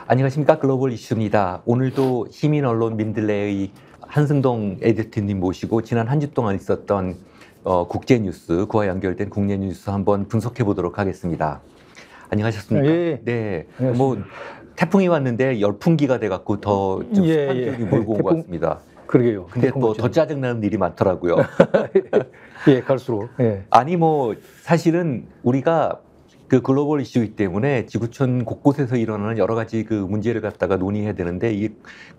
안녕하십니까. 글로벌 이슈입니다. 오늘도 시민 언론 민들레의 한승동 에디터님 모시고 지난 한 주 동안 있었던 국제 뉴스, 그와 연결된 국내 뉴스 한번 분석해 보도록 하겠습니다. 안녕하셨습니까? 예. 네. 안녕하십니까. 뭐 태풍이 왔는데 열풍기가 돼갖고 더 좀 습한 기운이 몰고 온 것 같습니다. 그러게요. 근데 또 더 짜증나는 일이 많더라고요. 예, 갈수록. 예. 아니 뭐 사실은 우리가 그 글로벌 이슈이기 때문에 지구촌 곳곳에서 일어나는 여러 가지 그 문제를 갖다가 논의해야 되는데 이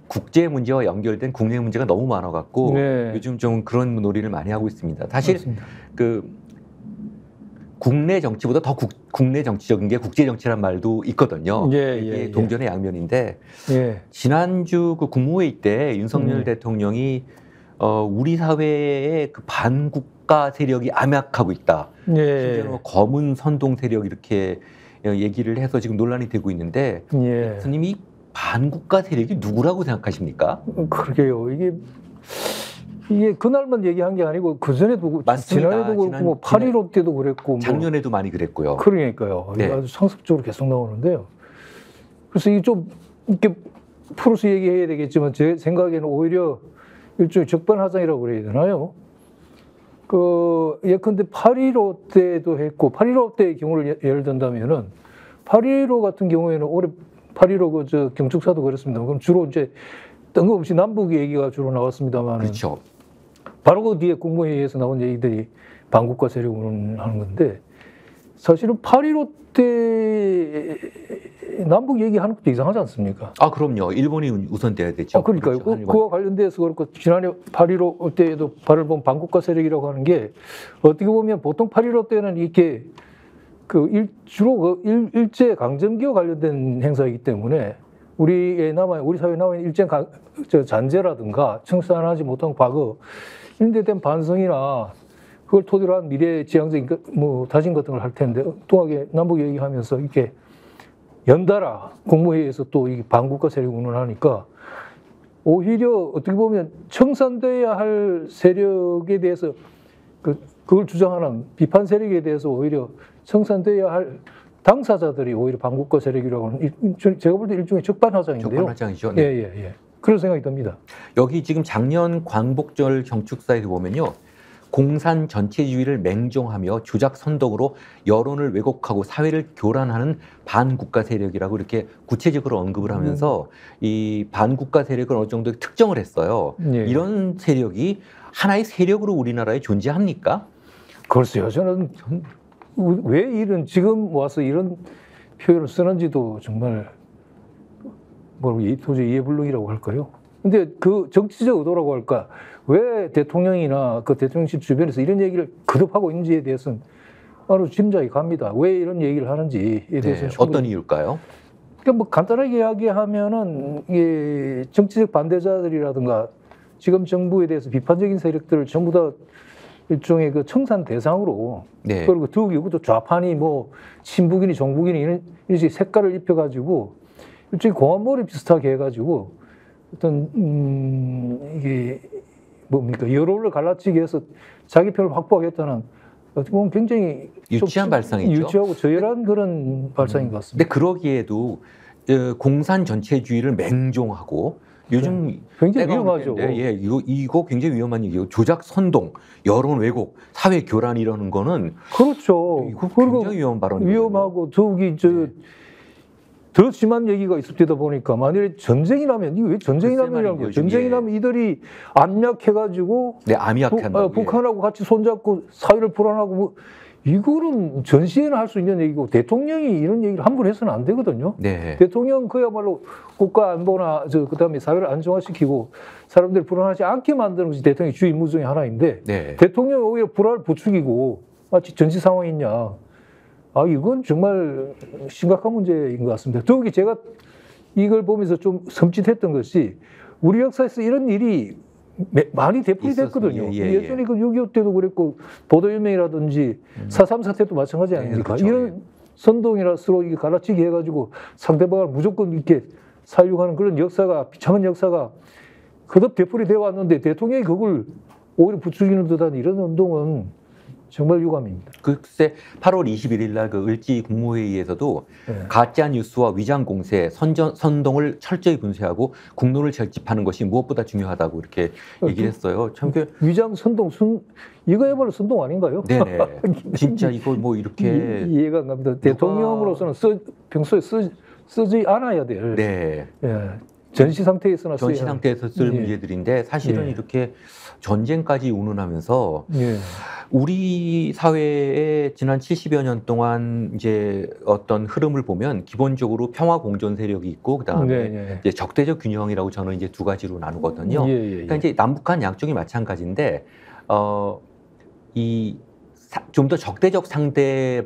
국제 문제와 연결된 국내 문제가 너무 많아갖고 네. 요즘 좀 그런 놀이를 많이 하고 있습니다. 사실 맞습니다. 그 국내 정치보다 더 국내 정치적인 게 국제 정치란 말도 있거든요. 예, 이게 예, 동전의 양면인데 예. 지난주 그 국무회의 때 윤석열 대통령이 우리 사회의 그 반국가 세력이 암약하고 있다. 예. 심지어 검은 선동 세력 이렇게 얘기를 해서 지금 논란이 되고 있는데 예. 교수님 이 반국가 세력이 누구라고 생각하십니까? 그러게요. 이게 그날만 얘기한 게 아니고 그 전에도 맞습니다. 지난해도 그렇고 뭐 8.15 때도 그랬고 뭐 작년에도 많이 그랬고요. 그러니까요. 네. 아주 상습적으로 계속 나오는데요. 그래서 이게 좀 이렇게 풀어서 얘기해야 되겠지만 제 생각에는 오히려 일종의 적반하장이라고 그래야 되나요? 예컨대 8.15 때도 했고 8.15 때의 경우를 예를 든다면은 8.15 같은 경우에는 올해 8.15 저 경축사도 그렇습니다. 그럼 주로 이제 뜬금없이 남북 얘기가 주로 나왔습니다만 그렇죠. 바로 그 뒤에 국무회의에서 나온 얘기들이 반국가 세력을 하는 건데 사실은 8.15 때 남북 얘기하는 것도 이상하지 않습니까? 아 그럼요. 일본이 우선돼야 되죠. 그러니까요. 그렇죠. 그와 관련돼서 그렇고 지난해 8.15 때에도 발을 본 반국가 세력이라고 하는 게 어떻게 보면 보통 8.15 때는 이렇게 주로 일제 강점기와 관련된 행사이기 때문에 우리 사회에 남아 일제 잔재라든가 청산하지 못한 과거 이런 데 대한 반성이나 그걸 토대로 한 미래 지향적인 뭐 다짐 같은 걸 할 텐데 엉뚱하게 남북 얘기하면서 이렇게 연달아 국무회의에서 또 이 반국가 세력 운운하니까 오히려 어떻게 보면 청산돼야 할 세력에 대해서 그걸 주장하는 비판 세력에 대해서 오히려 청산돼야 할 당사자들이 오히려 반국가 세력이라고 하는 제가 볼 때 일종의 적반하장인데요. 적반하장이죠. 네. 예. 그런 생각이 듭니다. 여기 지금 작년 광복절 경축사에서 보면요. 공산 전체주의를 맹종하며 조작 선동으로 여론을 왜곡하고 사회를 교란하는 반국가 세력이라고 이렇게 구체적으로 언급을 하면서 이 반국가 세력을 어느 정도 특정을 했어요. 예. 이런 세력이 하나의 세력으로 우리나라에 존재합니까? 글쎄요. 저는 왜 지금 와서 이런 표현을 쓰는지도 정말 도저히 이해불능이라고 할까요? 근데 그 정치적 의도라고 할까? 왜 대통령이나 그 대통령실 주변에서 이런 얘기를 거듭하고 있는지에 대해서는 바로 짐작이 갑니다. 왜 이런 얘기를 하는지에 대해서는 어떤 이유일까요? 그러니까 뭐 간단하게 이야기하면은 이게 정치적 반대자들이라든가 지금 정부에 대해서 비판적인 세력들을 전부 다 일종의 그 청산 대상으로 네. 그리고 더욱이 이것도 좌판이 뭐 친북이니 정북이니 이런 식의 색깔을 입혀가지고 일종의 공안몰이 비슷하게 해가지고 어떤 이게 뭡니까 여론을 갈라치기 위해서 자기 표를 확보하겠다는 어떻게 보면 굉장히 유치한 발상이죠. 유치하고 저열한 그런 발상인 것 같습니다. 근데 그러기에도 공산 전체주의를 맹종하고 요즘 굉장히 위험하죠. 예, 이거 굉장히 위험한 얘기고 조작 선동, 여론 왜곡, 사회 교란 이러는 거는 그렇죠. 이거 굉장히 위험한 발언이거든요. 위험하고 더욱이 더 심한 얘기가 있었다 보니까 만일에 전쟁이 나면 이게 왜 전쟁이 나면이라는 거예요. 전쟁이 나면 이들이 압력해가지고 암약한다고 북한하고 같이 손잡고 사회를 불안하고 뭐 이거는 전시회는 할 수 있는 얘기고 대통령이 이런 얘기를 함부로 해서는 안 되거든요. 네. 대통령 그야말로 국가 안보나 그다음에 사회를 안정화시키고 사람들 불안하지 않게 만드는 것이 대통령의 주 임무 중에 하나인데 네. 대통령이 오히려 불안을 부추기고 마치 전시 상황이 있냐. 이건 정말 심각한 문제인 것 같습니다. 더욱이 제가 이걸 보면서 좀 섬찟했던 것이 우리 역사에서 이런 일이 많이 되풀이 됐거든요. 예전에 그 6.25 때도 그랬고 보도연맹이라든지 4.3 사태도 마찬가지 아닙니까? 그렇죠. 이런 선동이나 서로 갈라치기 해가지고 상대방을 무조건 이렇게 살육하는 그런 역사가 비참한 역사가 거듭 되풀이 되어 왔는데 대통령이 그걸 오히려 부추기는 듯한 이런 운동은 정말 유감입니다. 글쎄 8월 21일 날 그 을지 국무회의에서도 네. 가짜 뉴스와 위장 공세, 선동을 철저히 분쇄하고 국론을 결집하는 것이 무엇보다 중요하다고 이렇게 얘기를 했어요. 참 그 위장 선동, 이거야말로 선동 아닌가요? 네네. 진짜 이거 뭐 이렇게 이해가 안 갑니다. 대통령으로서는 평소에 쓰지 않아야 될 네. 예, 전시 상태에서나 전시 써야 상태에서 쓸 예. 문제들인데 사실은 예. 이렇게 전쟁까지 운운하면서 예. 우리 사회의 지난 70여 년 동안 이제 어떤 흐름을 보면 기본적으로 평화 공존 세력이 있고 그다음에 네, 이제 적대적 균형이라고 저는 이제 두 가지로 나누거든요. 예, 예, 예. 그러니까 이제 남북한 양쪽이 마찬가지인데 이 좀 더 적대적 상대방과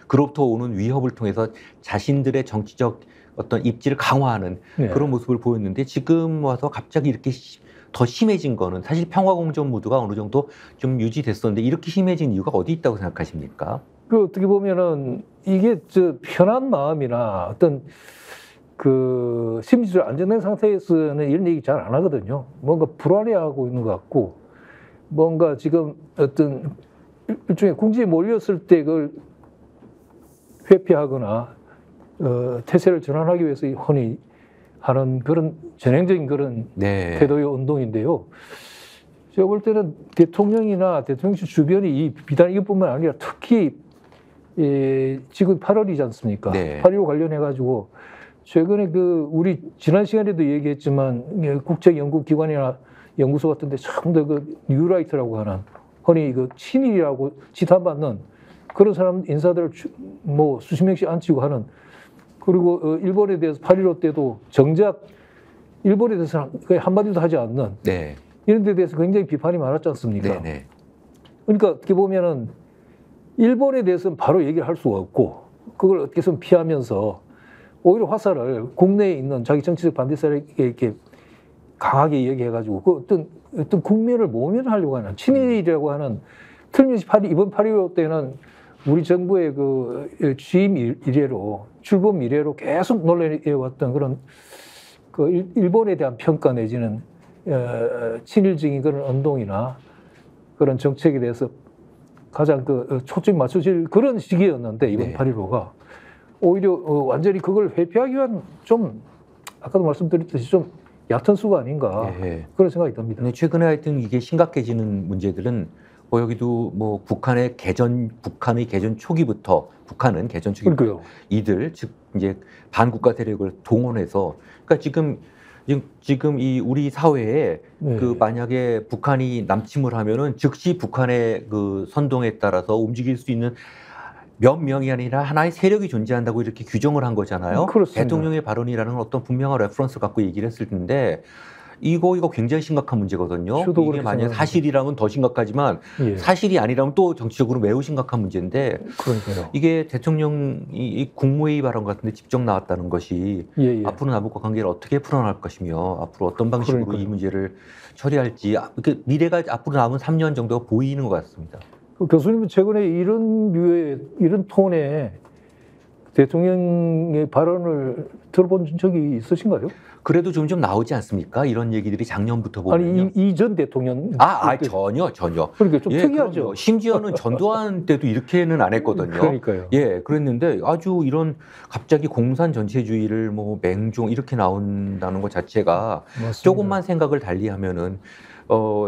그로부터 오는 위협을 통해서 자신들의 정치적 어떤 입지를 강화하는 네. 그런 모습을 보였는데 지금 와서 갑자기 이렇게 더 심해진 거는 사실 평화 공존 모드가 어느 정도 좀 유지됐었는데 이렇게 심해진 이유가 어디 있다고 생각하십니까? 그 어떻게 보면은 이게 저 편한 마음이나 어떤 그 심리적 안정된 상태에서는 이런 얘기 잘 안 하거든요. 뭔가 불안해하고 있는 것 같고 뭔가 지금 어떤 일종의 궁지에 몰렸을 때 그걸 회피하거나 태세를 전환하기 위해서 흔히 하는 그런 전형적인 그런 네. 태도의 운동인데요. 제가 볼 때는 대통령이나 대통령실 주변이 이 비단 이것뿐만 아니라 특히 지금 8월이지 않습니까? 네. 8.15 관련해 가지고 최근에 그 우리 지난 시간에도 얘기했지만 국제연구기관이나 연구소 같은데 전부 그 뉴라이트라고 하는 흔히 그 친일이라고 지탄받는 그런 사람 인사들을 뭐 수십 명씩 앉히고 하는 그리고 일본에 대해서 8.15 때도 정작 일본에 대해서는 거의 한마디도 하지 않는 네. 이런 데 대해서 굉장히 비판이 많았지 않습니까? 네. 네. 그러니까 어떻게 보면은 일본에 대해서는 바로 얘기를 할 수가 없고 그걸 어떻게 해서 피하면서 오히려 화살을 국내에 있는 자기 정치적 반대세력에 이렇게 강하게 얘기해가지고 그 어떤 국면을 모면하려고 하는 친일이라고 하는 틀림없이 이번 8.15 때는 우리 정부의 그 취임 이래로 출범 이래로 계속 논란해왔던 그런 그 일본에 대한 평가 내지는 친일적인 그런 운동이나 그런 정책에 대해서 가장 그 초점 맞춰질 그런 시기였는데 이번 네. 8.15가 오히려 완전히 그걸 회피하기 위한 좀 아까도 말씀드렸듯이 좀 얕은 수가 아닌가 네. 그런 생각이 듭니다. 근데 최근에 하여튼 이게 심각해지는 문제들은 뭐 여기도 뭐 북한의 개전 초기부터 그러니까요. 이들 즉 이제 반국가 세력을 동원해서 그러니까 지금 이 우리 사회에 네. 그 만약에 북한이 남침을 하면은 즉시 북한의 그 선동에 따라서 움직일 수 있는 몇 명이 아니라 하나의 세력이 존재한다고 이렇게 규정을 한 거잖아요. 그렇습니다. 대통령의 발언이라는 어떤 분명한 레퍼런스 갖고 얘기를 했을 텐데 이거 굉장히 심각한 문제거든요. 저도 이게 그렇게 만약 생각합니다. 사실이라면 더 심각하지만 예. 사실이 아니라면 또 정치적으로 매우 심각한 문제인데 그러니까요. 이게 대통령이 이 국무회의 발언 같은데 직접 나왔다는 것이 예, 예. 앞으로 남북과 관계를 어떻게 풀어나갈 것이며 앞으로 어떤 방식으로 그러니까요. 이 문제를 처리할지 미래가 앞으로 남은 3년 정도가 보이는 것 같습니다. 그 교수님은 최근에 이런 톤의 대통령의 발언을 들어본 적이 있으신가요? 그래도 좀 나오지 않습니까? 이런 얘기들이 작년부터 보면요. 아니 이 전 대통령 전혀. 그러니까 좀 예, 특이하죠. 그럼요. 심지어는 전두환 때도 이렇게는 안 했거든요. 그러니까요. 예, 그랬는데 아주 이런 갑자기 공산 전체주의를 뭐 맹종 이렇게 나온다는 것 자체가 맞습니다. 조금만 생각을 달리하면은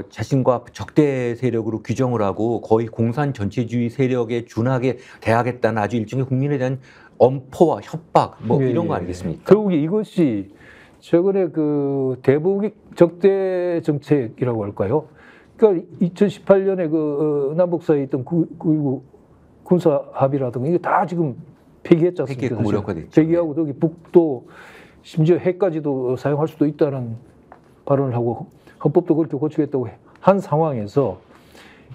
자신과 적대 세력으로 규정을 하고 거의 공산 전체주의 세력에 준하게 대하겠다는 아주 일종의 국민에 대한 엄포와 협박 뭐 예, 이런 거 예. 아니겠습니까? 더욱이 이것이 최근에 그 대북 적대 정책이라고 할까요? 그러니까 2018년에 그 남북 사이에 있던 9.19 군사 합의라든가 이게 다 지금 폐기했지 않습니까? 폐기했고 무력화됐죠. 폐기하고 저기 북도 심지어 핵까지도 사용할 수도 있다는 발언을 하고 헌법도 그렇게 고치겠다고 한 상황에서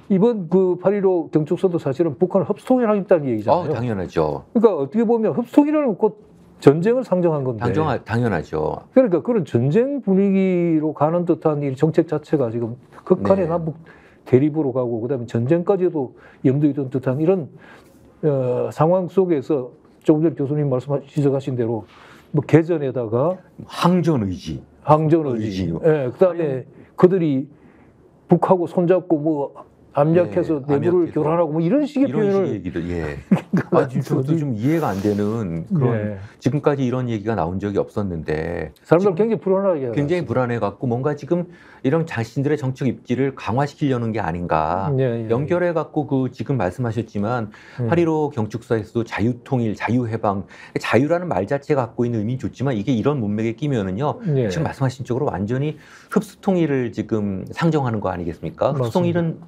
이번 그 8.15 경축서도 사실은 북한을 협소통일하겠다는 얘기잖아요. 당연하죠. 그러니까 어떻게 보면 협소통일은 곧 전쟁을 상정한 건데. 당연하죠. 그러니까 그런 전쟁 분위기로 가는 듯한 이 정책 자체가 지금 극한의 네. 남북 대립으로 가고 그다음에 전쟁까지도 염두에 둔 듯한 이런 상황 속에서 조금 전에 교수님 지적하신 대로 뭐 개전에다가 항전 의지. 항전 의지, 예, 그다음에 그들이 북하고 손잡고 뭐 압력해서 예, 내부를 압력해서. 교란하고 뭐 이런 식의 이런 표현을 식의 얘기들, 예. 저도 좀 이해가 안 되는 그런 네. 지금까지 이런 얘기가 나온 적이 없었는데 사람들 굉장히 불안하게 굉장히 하죠. 불안해갖고 뭔가 지금 이런 자신들의 정책 입지를 강화시키려는 게 아닌가 예, 예. 연결해갖고 그 지금 말씀하셨지만 예. 8.15 경축사에서도 자유통일, 자유해방, 자유라는 말 자체가 갖고 있는 의미는 좋지만 이게 이런 문맥에 끼면은요 예. 지금 말씀하신 쪽으로 완전히 흡수통일을 지금 상정하는 거 아니겠습니까? 흡수통일은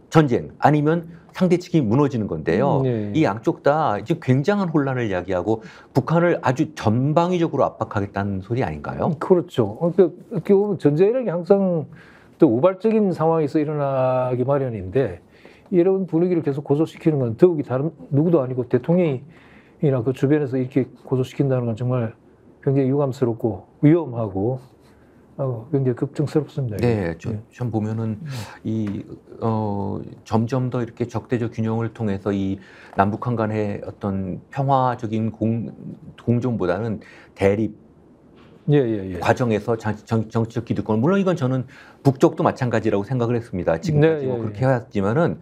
전쟁 아니면 상대 측이 무너지는 건데요. 예. 이 양쪽 다 지금 굉장한 혼란을 이야기하고 북한을 아주 전방위적으로 압박하겠다는 소리 아닌가요? 그렇죠. 어떻게 보면 전쟁이라는 게 항상 또 우발적인 상황에서 일어나기 마련인데 이런 분위기를 계속 고조시키는 건 더욱이 다른 누구도 아니고 대통령이나 그 주변에서 이렇게 고조시킨다는 건 정말 굉장히 유감스럽고 위험하고 굉장히 걱정스럽습니다. 네, 예. 좀 보면은 점점 더 이렇게 적대적 균형을 통해서 이 남북한 간의 어떤 평화적인 공존보다는 대립 예. 과정에서 정치적 기득권, 물론 이건 저는 북쪽도 마찬가지라고 생각을 했습니다. 지금까지 네, 뭐 예, 그렇게 해왔지만은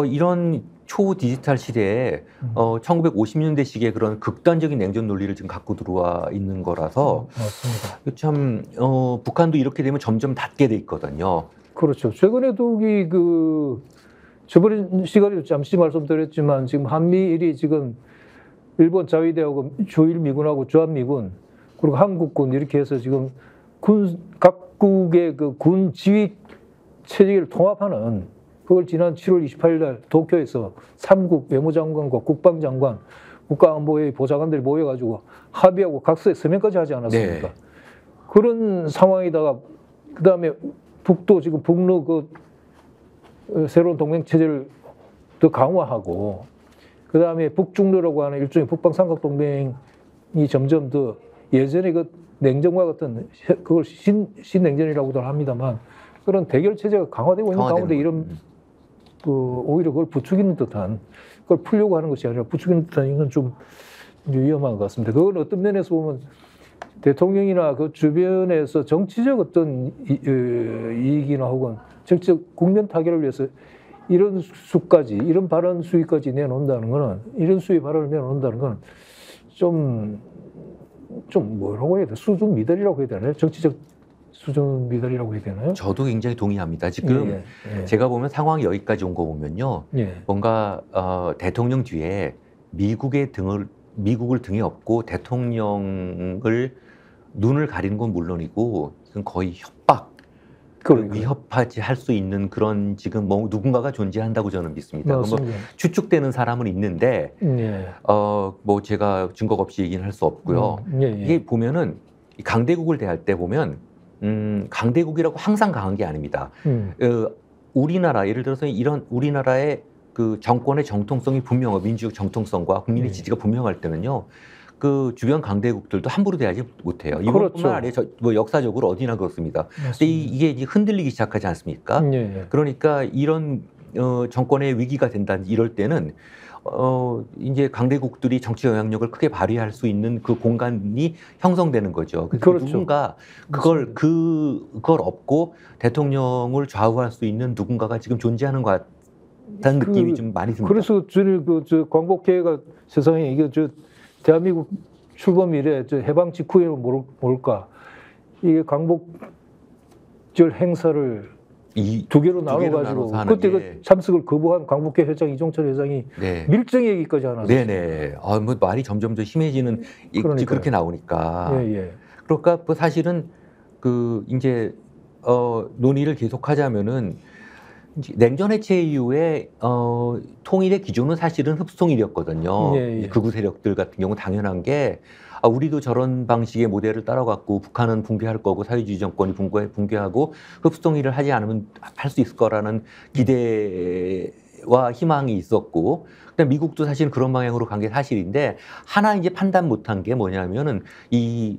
이런 초 디지털 시대에 1950년대식의 그런 극단적인 냉전 논리를 지금 갖고 들어와 있는 거라서 맞습니다. 참 북한도 이렇게 되면 점점 닫게 돼 있거든요. 그렇죠. 최근에도 저번 시간에도 잠시 말씀드렸지만 지금 한미일이 지금 일본 자위대하고 조일미군하고 주한미군 그리고 한국군 이렇게 해서 지금 각국의 그 군 지휘 체계를 통합하는 그걸 지난 7월 28일 날 도쿄에서 3국 외무장관과 국방장관, 국가안보회의 보좌관들이 모여가지고 합의하고 각서에 서명까지 하지 않았습니까? 네. 그런 상황에다가 그 다음에 북도 지금 북러 그 새로운 동맹 체제를 더 강화하고 그 다음에 북중러라고 하는 일종의 북방 삼각 동맹이 점점 더 예전에 그 냉전과 같은 그걸 신냉전이라고도 합니다만 그런 대결 체제가 강화되고 있는 가운데 이런 오히려 그걸 부추기는 듯한 그걸 풀려고 하는 것이 아니라 부추기는 듯한 이건 좀 위험한 것 같습니다. 그건 어떤 면에서 보면 대통령이나 그 주변에서 정치적 어떤 이익이나 혹은 정치적 국면 타결을 위해서 이런 수까지 이런 발언 수위까지 내놓는다는 거는 이런 수위 발언을 내놓는다는 거는 좀 뭐라고 해야 돼? 수준 미달이라고 해야 되나요? 정치적 수준 미달이라고 해야 되나요? 저도 굉장히 동의합니다. 지금 제가 보면 상황이 여기까지 온 거 보면요. 뭔가 대통령 뒤에 미국을 등에 업고 대통령을 눈을 가리는 건 물론이고 거의 협박, 위협하지 할 수 있는 그런 지금 뭐 누군가가 존재한다고 저는 믿습니다. 뭐 추측되는 사람은 있는데 뭐 제가 증거가 없이 얘기는 할 수 없고요. 이게 보면은 강대국을 대할 때 보면 강대국이라고 항상 강한 게 아닙니다. 우리나라 예를 들어서 이런 우리나라의 그 정권의 정통성이 분명하고 민주적 정통성과 국민의 지지가 분명할 때는요. 그 주변 강대국들도 함부로 대하지 못해요. 이것뿐만 아니라 뭐 역사적으로 어디나 그렇습니다. 근데 이게 이제 흔들리기 시작하지 않습니까? 그러니까 이런 정권의 위기가 된다 이럴 때는 이제 강대국들이 정치 영향력을 크게 발휘할 수 있는 그 공간이 형성되는 거죠. 그래서 누군가 그걸 업고 대통령을 좌우할 수 있는 누군가가 지금 존재하는 것 같다는 느낌이 좀 많이 듭니다. 그래서 저는 광복회가 세상에 이게 대한민국 출범 이래 해방 직후에는 뭘까 이게 광복절 행사를 두 개로 나눠가지고 그때 그 참석을 거부한 광복회 회장 이종철 회장이 밀정 얘기까지 하나. 네네. 뭐 말이 점점 더 심해지는 그렇게 나오니까. 그러니까 뭐 사실은 그 이제 논의를 계속하자면은 냉전 해체 이후에 통일의 기조는 사실은 흡수통일이었거든요. 극우 세력들 같은 경우 당연한 게 우리도 저런 방식의 모델을 따라갔고 북한은 붕괴할 거고 사회주의 정권이 붕괴하고 흡수통일을 하지 않으면 할 수 있을 거라는 기대와 희망이 있었고 그다음 미국도 사실 그런 방향으로 간 게 사실인데 하나 이제 판단 못한 게 뭐냐면은 이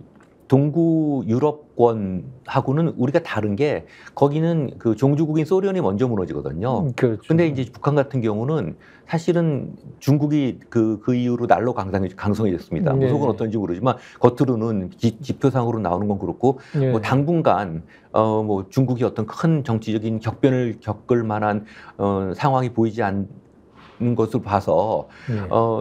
동구 유럽권하고는 우리가 다른 게 거기는 그 종주국인 소련이 먼저 무너지거든요. 그렇죠. 근데 이제 북한 같은 경우는 사실은 중국이 그 이후로 날로 강성해졌습니다. 네. 속은 어떤지 모르지만 겉으로는 지표상으로 나오는 건 그렇고 네. 뭐 당분간 뭐 중국이 어떤 큰 정치적인 격변을 겪을 만한 상황이 보이지 않는 것을 봐서 네.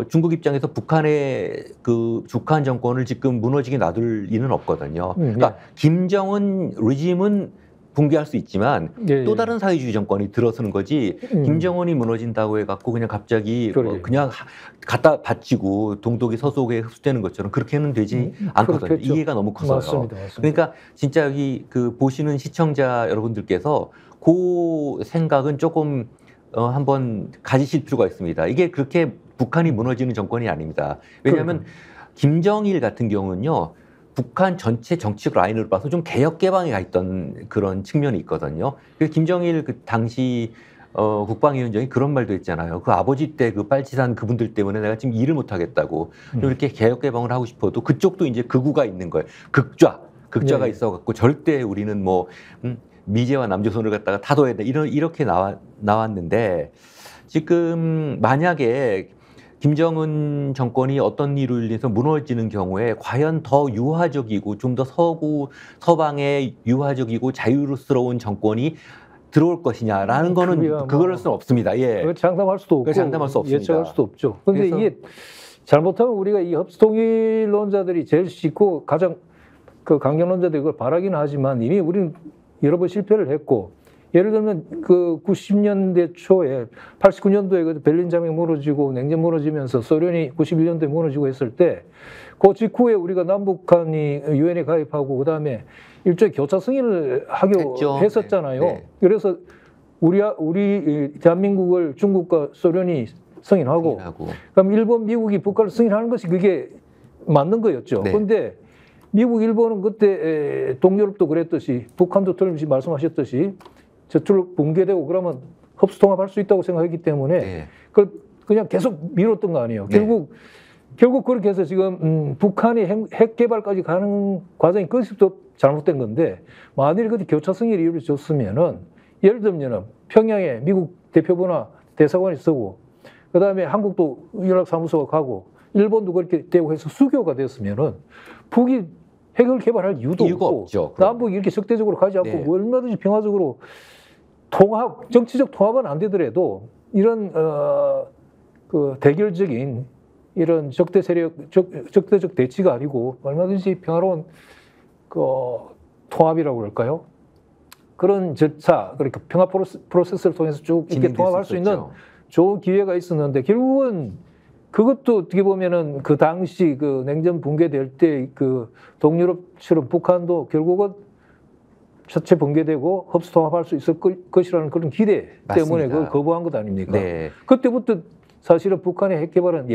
중국 입장에서 북한의 그 북한 정권을 지금 무너지게 놔둘 리는 없거든요. 그러니까 김정은 리짐은 붕괴할 수 있지만 네. 또 다른 사회주의 정권이 들어서는 거지 김정은이 무너진다고 해갖고 그냥 갑자기 그냥 갖다 바치고 동독이 서독에 흡수되는 것처럼 그렇게는 되지 않거든요. 그렇겠죠. 이해가 너무 커서요. 맞습니다. 그러니까 진짜 여기 그 보시는 시청자 여러분들께서 그 생각은 조금 한번 가지실 필요가 있습니다. 이게 그렇게 북한이 무너지는 정권이 아닙니다. 왜냐하면 김정일 같은 경우는요. 북한 전체 정치적 라인을 봐서 좀 개혁 개방에 가 있던 그런 측면이 있거든요. 그래서 김정일 그 당시 국방위원장이 그런 말도 했잖아요. 그 아버지 때 그 빨치산 그분들 때문에 내가 지금 일을 못 하겠다고 이렇게 개혁 개방을 하고 싶어도 그쪽도 이제 극우가 있는 거예요. 극좌가 있어갖고 절대 우리는 뭐 미제와 남조선을 갖다가 타도해야 돼 이렇게 나왔는데 지금 만약에 김정은 정권이 어떤 일로 인해서 무너지는 경우에 과연 더 유화적이고 좀 더 서방의 유화적이고 자유스러운 정권이 들어올 것이냐라는 거는 그럴 수는 없습니다. 예. 장담할 수도 없고 장담할 수 없습니다. 예측할 수도 없죠. 그런데 이게 잘못하면 우리가 이 흡수통일론자들이 제일 쉽고 가장 그 강경론자들이 그걸 바라긴 하지만 이미 우리는 여러 번 실패를 했고 예를 들면 그 90년대 초에 89년도에 그 베를린 장벽 무너지고 냉전 무너지면서 소련이 91년도에 무너지고 했을 때 그 직후에 우리가 남북한이 유엔에 가입하고 그다음에 일종의 교차 승인을 하기로 했었잖아요. 네. 그래서 우리 대한민국을 중국과 소련이 승인하고 그럼 일본, 미국이 북한을 승인하는 것이 그게 맞는 거였죠. 그런데 네. 미국, 일본은 그때 동유럽도 그랬듯이 북한도 틀림없이 말씀하셨듯이 저쪽으로 붕괴되고 그러면 흡수통합할 수 있다고 생각했기 때문에 네. 그걸 그냥 계속 미뤘던 거 아니에요. 네. 결국 그렇게 해서 지금 북한이 핵 개발까지 가는 과정이 그것부터 잘못된 건데 만일 그때 교차 승인이 이루어졌으면은 예를 들면 평양에 미국 대표부나 대사관이 쓰고 그다음에 한국도 연락사무소가 가고 일본도 그렇게 되고 해서 수교가 됐으면은 북이 핵을 개발할 이유도 없고 없죠, 남북이 이렇게 적대적으로 가지 않고 네. 얼마든지 평화적으로 정치적 통합은 안 되더라도 이런 그 대결적인 이런 적대적 대치가 아니고 얼마든지 평화로운 그 통합이라고 그럴까요? 그런 절차, 그러니까 평화 프로세스를 통해서 쭉 이렇게 통합할 수 있는 좋은 기회가 있었는데 결국은 그것도 어떻게 보면은 그 당시 그 냉전 붕괴될 때 그 동유럽처럼 북한도 결국은 자체 붕괴되고 흡수통합할 수 있을 것이라는 그런 기대 때문에 그걸 거부한 것 아닙니까? 네. 그때부터 사실은 북한의 핵 개발은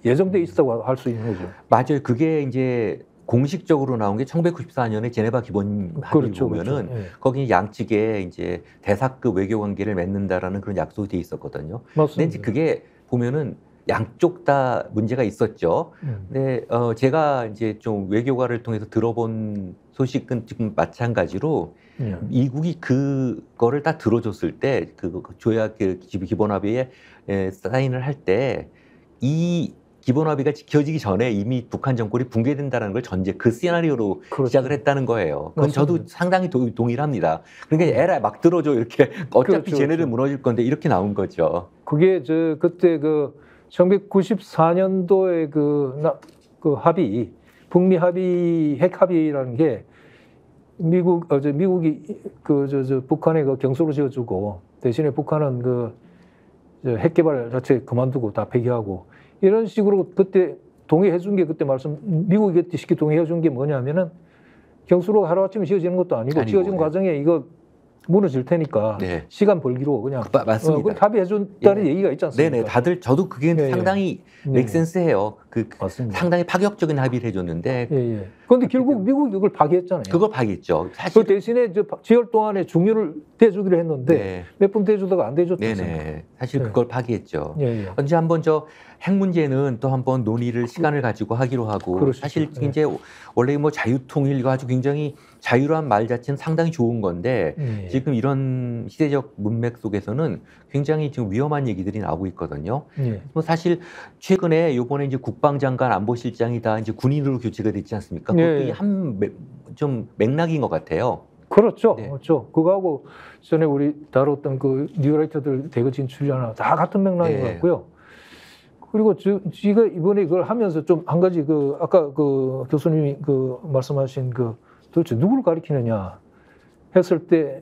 예정돼 있었다고 할 수 있는 거죠. 맞아요. 그게 이제 공식적으로 나온 게 1994년에 제네바 기본 합의를 보면은 네. 거기 양측에 이제 대사급 외교 관계를 맺는다라는 그런 약속이 돼 있었거든요. 맞습니다. 근데 이제 그게 보면은 양쪽 다 문제가 있었죠. 근데 제가 이제 좀 외교관을 통해서 들어본 소식은 지금 마찬가지로 미국이 그거를 다 들어줬을 때 그 조약 기본 합의에 사인을 할 때 이 기본 합의가 지켜지기 전에 이미 북한 정권이 붕괴된다는 걸 전제 그 시나리오로 그렇죠. 시작을 했다는 거예요. 그건 맞습니다. 저도 상당히 동의를 합니다. 그러니까 에라 막 들어줘 이렇게 어차피 그렇죠, 쟤네들 그렇죠. 무너질 건데 이렇게 나온 거죠. 그게 그때 1994년도에 그 합의, 북미 합의, 핵 합의라는 게 미국이 북한에 그 경수로 지어주고 대신에 북한은 핵 개발 자체 그만두고 다 폐기하고 이런 식으로 그때 동의해 준 게 그때 미국이 그때 쉽게 동의해 준 게 뭐냐면은 경수로 하루아침에 지어지는 것도 아니고 지어진 네. 과정에 이거 무너질 테니까 네. 시간 벌기로 그냥 맞습니다. 합의해 준다는 얘기가 있지 않습니까? 네네. 다들 저도 그게 상당히 맥센스해요. 상당히 파격적인 합의를 해줬는데 그런데 결국 미국이 이걸 파기했잖아요. 그걸 파기했죠. 그 사실 대신에 지열 동안에 중유를 대주기로 했는데 네. 몇 번 대주다가 안 대줬죠. 네네. 사실 네. 그걸 파기했죠. 예, 예. 언제 한번 저 핵 문제는 또 한번 논의를 시간을 가지고 하기로 하고 그러시죠. 사실 네. 이제 원래 뭐 자유통일과 아주 굉장히 자유란 말 자체는 상당히 좋은 건데 예. 지금 이런 시대적 문맥 속에서는 굉장히 지금 위험한 얘기들이 나오고 있거든요. 예. 뭐 사실 최근에 이번에 이제 국방장관 안보실장이 다 이제 군인으로 교체가 됐지 않습니까? 예. 그것도 좀 맥락인 것 같아요. 그렇죠. 네. 그렇죠. 그거하고 전에 우리 다뤘던 그 뉴라이터들 대거 진출이나 다 같은 맥락인 네. 것 같고요. 그리고 지가 이번에 그걸 하면서 좀 한 가지 그 아까 그 교수님이 그 말씀하신 그 도대체 누구를 가리키느냐 했을 때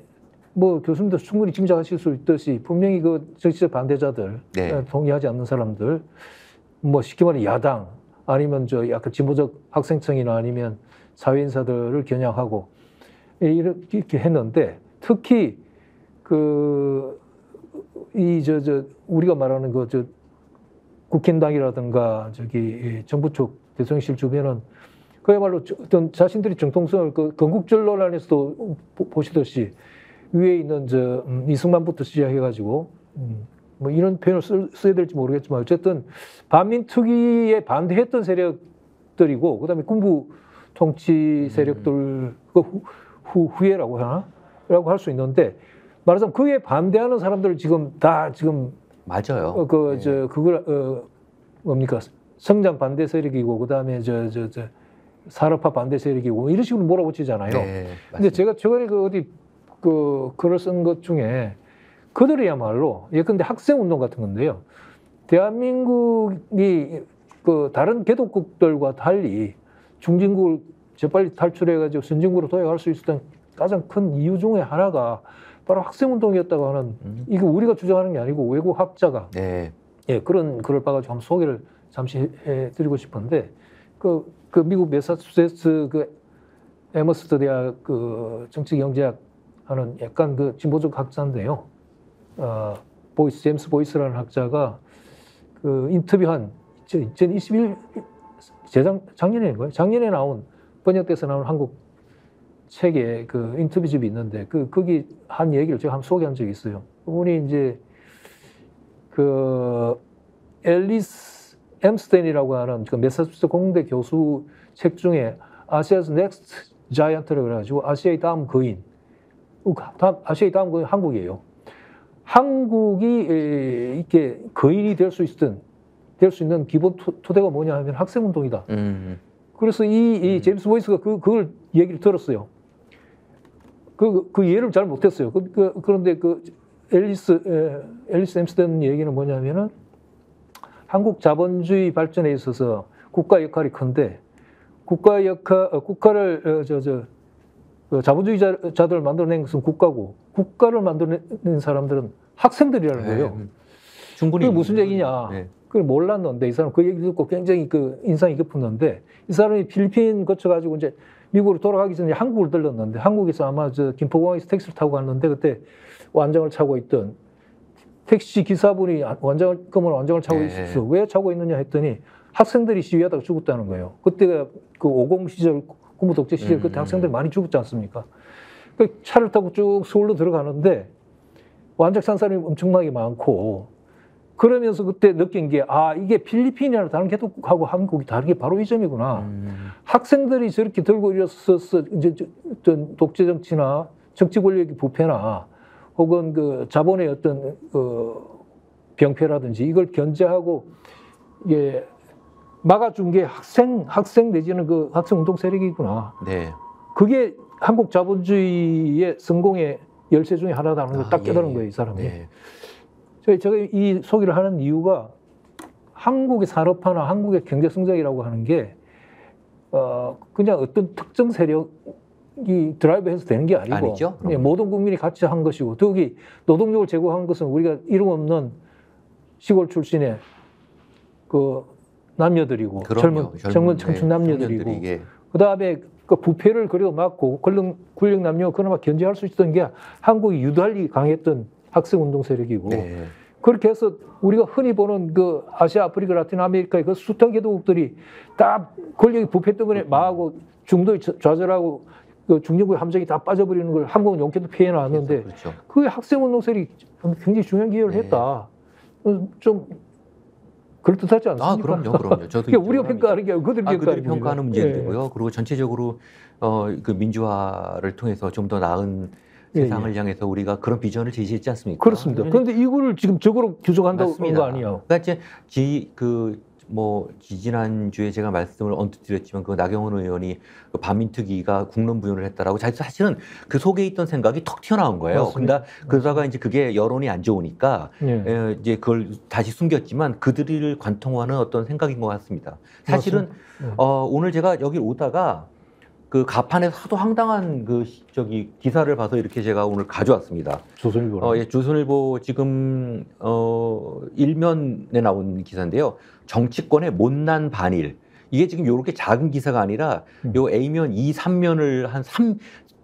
뭐 교수님도 충분히 짐작하실 수 있듯이 분명히 그 정치적 반대자들, 네. 동의하지 않는 사람들, 뭐 쉽게 말해 야당 아니면 저 약간 진보적 학생층이나 아니면 사회인사들을 겨냥하고 이렇게 했는데 특히 그 이 우리가 말하는 그 국힘당이라든가 저기 정부 쪽 대통령실 주변은 그야말로 어떤 자신들이 정통성을 그 건국절 논란에서도 보시듯이 위에 있는 이승만부터 시작해가지고 뭐 이런 표현을 써야 될지 모르겠지만 어쨌든 반민특위에 반대했던 세력들이고 그다음에 군부 통치 세력들 그 후예라고 하나? 라고 할 수 있는데 말하자면 그에 반대하는 사람들 지금 다 지금 맞아요. 그걸 뭡니까 성장 반대 세력이고 그다음에 산업화 반대 세력이고 이런 식으로 몰아붙이잖아요. 네, 근데 제가 최근에 그 어디 그 글을 쓴 것 중에 그들이야말로 예컨대 학생 운동 같은 건데요. 대한민국이 그 다른 개독국들과 달리 중진국을 재빨리 탈출해가지고 선진국으로 도약할 수 있었던 가장 큰 이유 중에 하나가 바로 학생 운동이었다고 하는 이거 우리가 주장하는 게 아니고 외국 학자가 네. 예 그런 글을 봐가지고 한번 소개를 잠시 해드리고 싶은데 그 미국 매사추세츠 그 에머스트 대학 그 정치경제학 하는 약간 그 진보적 학자인데요. 제임스 보이스라는 학자가 그 인터뷰한 2021 작년인가요? 작년에 나온 번역돼서 나온 한국 책에 그 인터뷰집이 있는데 거기 한 얘기를 제가 한번 소개한 적이 있어요. 그분이 이제 그 앨리스 엠스텐이라고 하는 그 매사추세츠 공대 교수 책 중에 아시아's next giant라고 그래가지고 아시아의 다음 거인. 아시아의 다음 거인 한국이에요. 한국이 이렇게 거인이 될 수 있는 기본 토대가 뭐냐 하면 학생운동이다. 그래서 이 제임스 보이스가 그걸 얘기를 들었어요. 그 이해를 잘 못했어요. 그런데 그 앨리스 엠스텐 얘기는 뭐냐면은 한국 자본주의 발전에 있어서 국가 역할이 큰데 국가를 자본주의자들 만들어낸 것은 국가고 국가를 만들어낸 사람들은 학생들이라는 거예요. 충분히 그게 무슨 얘기냐? 네. 그걸 몰랐는데 이 사람 그 얘기 듣고 굉장히 그 인상이 깊었는데 이 사람이 필리핀 거쳐가지고 이제 미국으로 돌아가기 전에 한국을 들렀는데 한국에서 아마 김포공항에서 택시를 타고 갔는데 그때 완장을 차고 있던 택시 기사분이 검은 완장을 차고 있었어. 왜 차고 있느냐 했더니 학생들이 시위하다가 죽었다는 거예요. 그때가 그 50 시절 군부 독재 시절 그때 학생들이 많이 죽었지 않습니까? 그 차를 타고 쭉 서울로 들어가는데 완장 찬 사람이 엄청나게 많고 그러면서 그때 느낀 게 이게 필리핀이나 다른 개독국하고 한국이 다른 게 바로 이 점이구나. 학생들이 저렇게 들고 일어서서 이제 독재 정치나 정치 권력의 부패나 혹은 그 자본의 어떤 그 병폐라든지 이걸 견제하고 이게 막아준 게 학생 내지는 그 학생 운동 세력이구나. 네. 그게 한국 자본주의의 성공의 열쇠 중에 하나다는 걸 딱 깨달은 거예요, 이 사람이. 네. 제가 이 소개를 하는 이유가 한국의 산업화나 한국의 경제 성장이라고 하는 게 그냥 어떤 특정 세력이 드라이브해서 되는 게 아니고 아니죠? 모든 국민이 같이 한 것이고 특히 노동력을 제공한 것은 우리가 이름 없는 시골 출신의 그 남녀들이고 젊은 청춘 남녀들이고 그다음에 그 부패를 그래도 막고 권력 남녀 그나마 견제할 수 있었던 게 한국이 유달리 강했던 학생운동 세력이고 그렇게 해서 우리가 흔히 보는 그 아시아, 아프리카, 라틴 아메리카의 그 숱한 개도국들이 다 권력의 부패 때문에 망하고 중도에 좌절하고 그 중정부의 함정이 다 빠져버리는 걸 한국은 용케도 피해 나왔는데 그렇죠. 그게 학생운동설이 굉장히 중요한 기여를 네. 했다. 좀 그럴듯하지 않습니까? 아, 그럼요. 저도 그러니까 우리가 평가하는 게 아니고 그들이 그들이 평가하는 평가하는 문제이고요. 그리고 전체적으로 그 민주화를 통해서 좀 더 나은 세상을 향해서 우리가 그런 비전을 제시했지 않습니까? 그렇습니다. 그런데 이거를 지금 적으로 규정한다고 하는 거 아니에요? 그러니까 이제 지지난주에 제가 말씀을 언뜻 드렸지만 그 나경원 의원이 그 반민특위가 국론부연을 했다라고 사실은 그 속에 있던 생각이 턱 튀어나온 거예요. 그러다가 이제 그게 여론이 안 좋으니까 이제 그걸 다시 숨겼지만 그들을 관통하는 어떤 생각인 것 같습니다. 사실은 오늘 제가 여기 오다가 그 가판에서 하도 황당한 기사를 봐서 이렇게 제가 오늘 가져왔습니다. 조선일보. 예, 조선일보 지금 일면에 나온 기사인데요. 정치권의 못난 반일. 이게 지금 이렇게 작은 기사가 아니라 요 A면 2, 3면을 한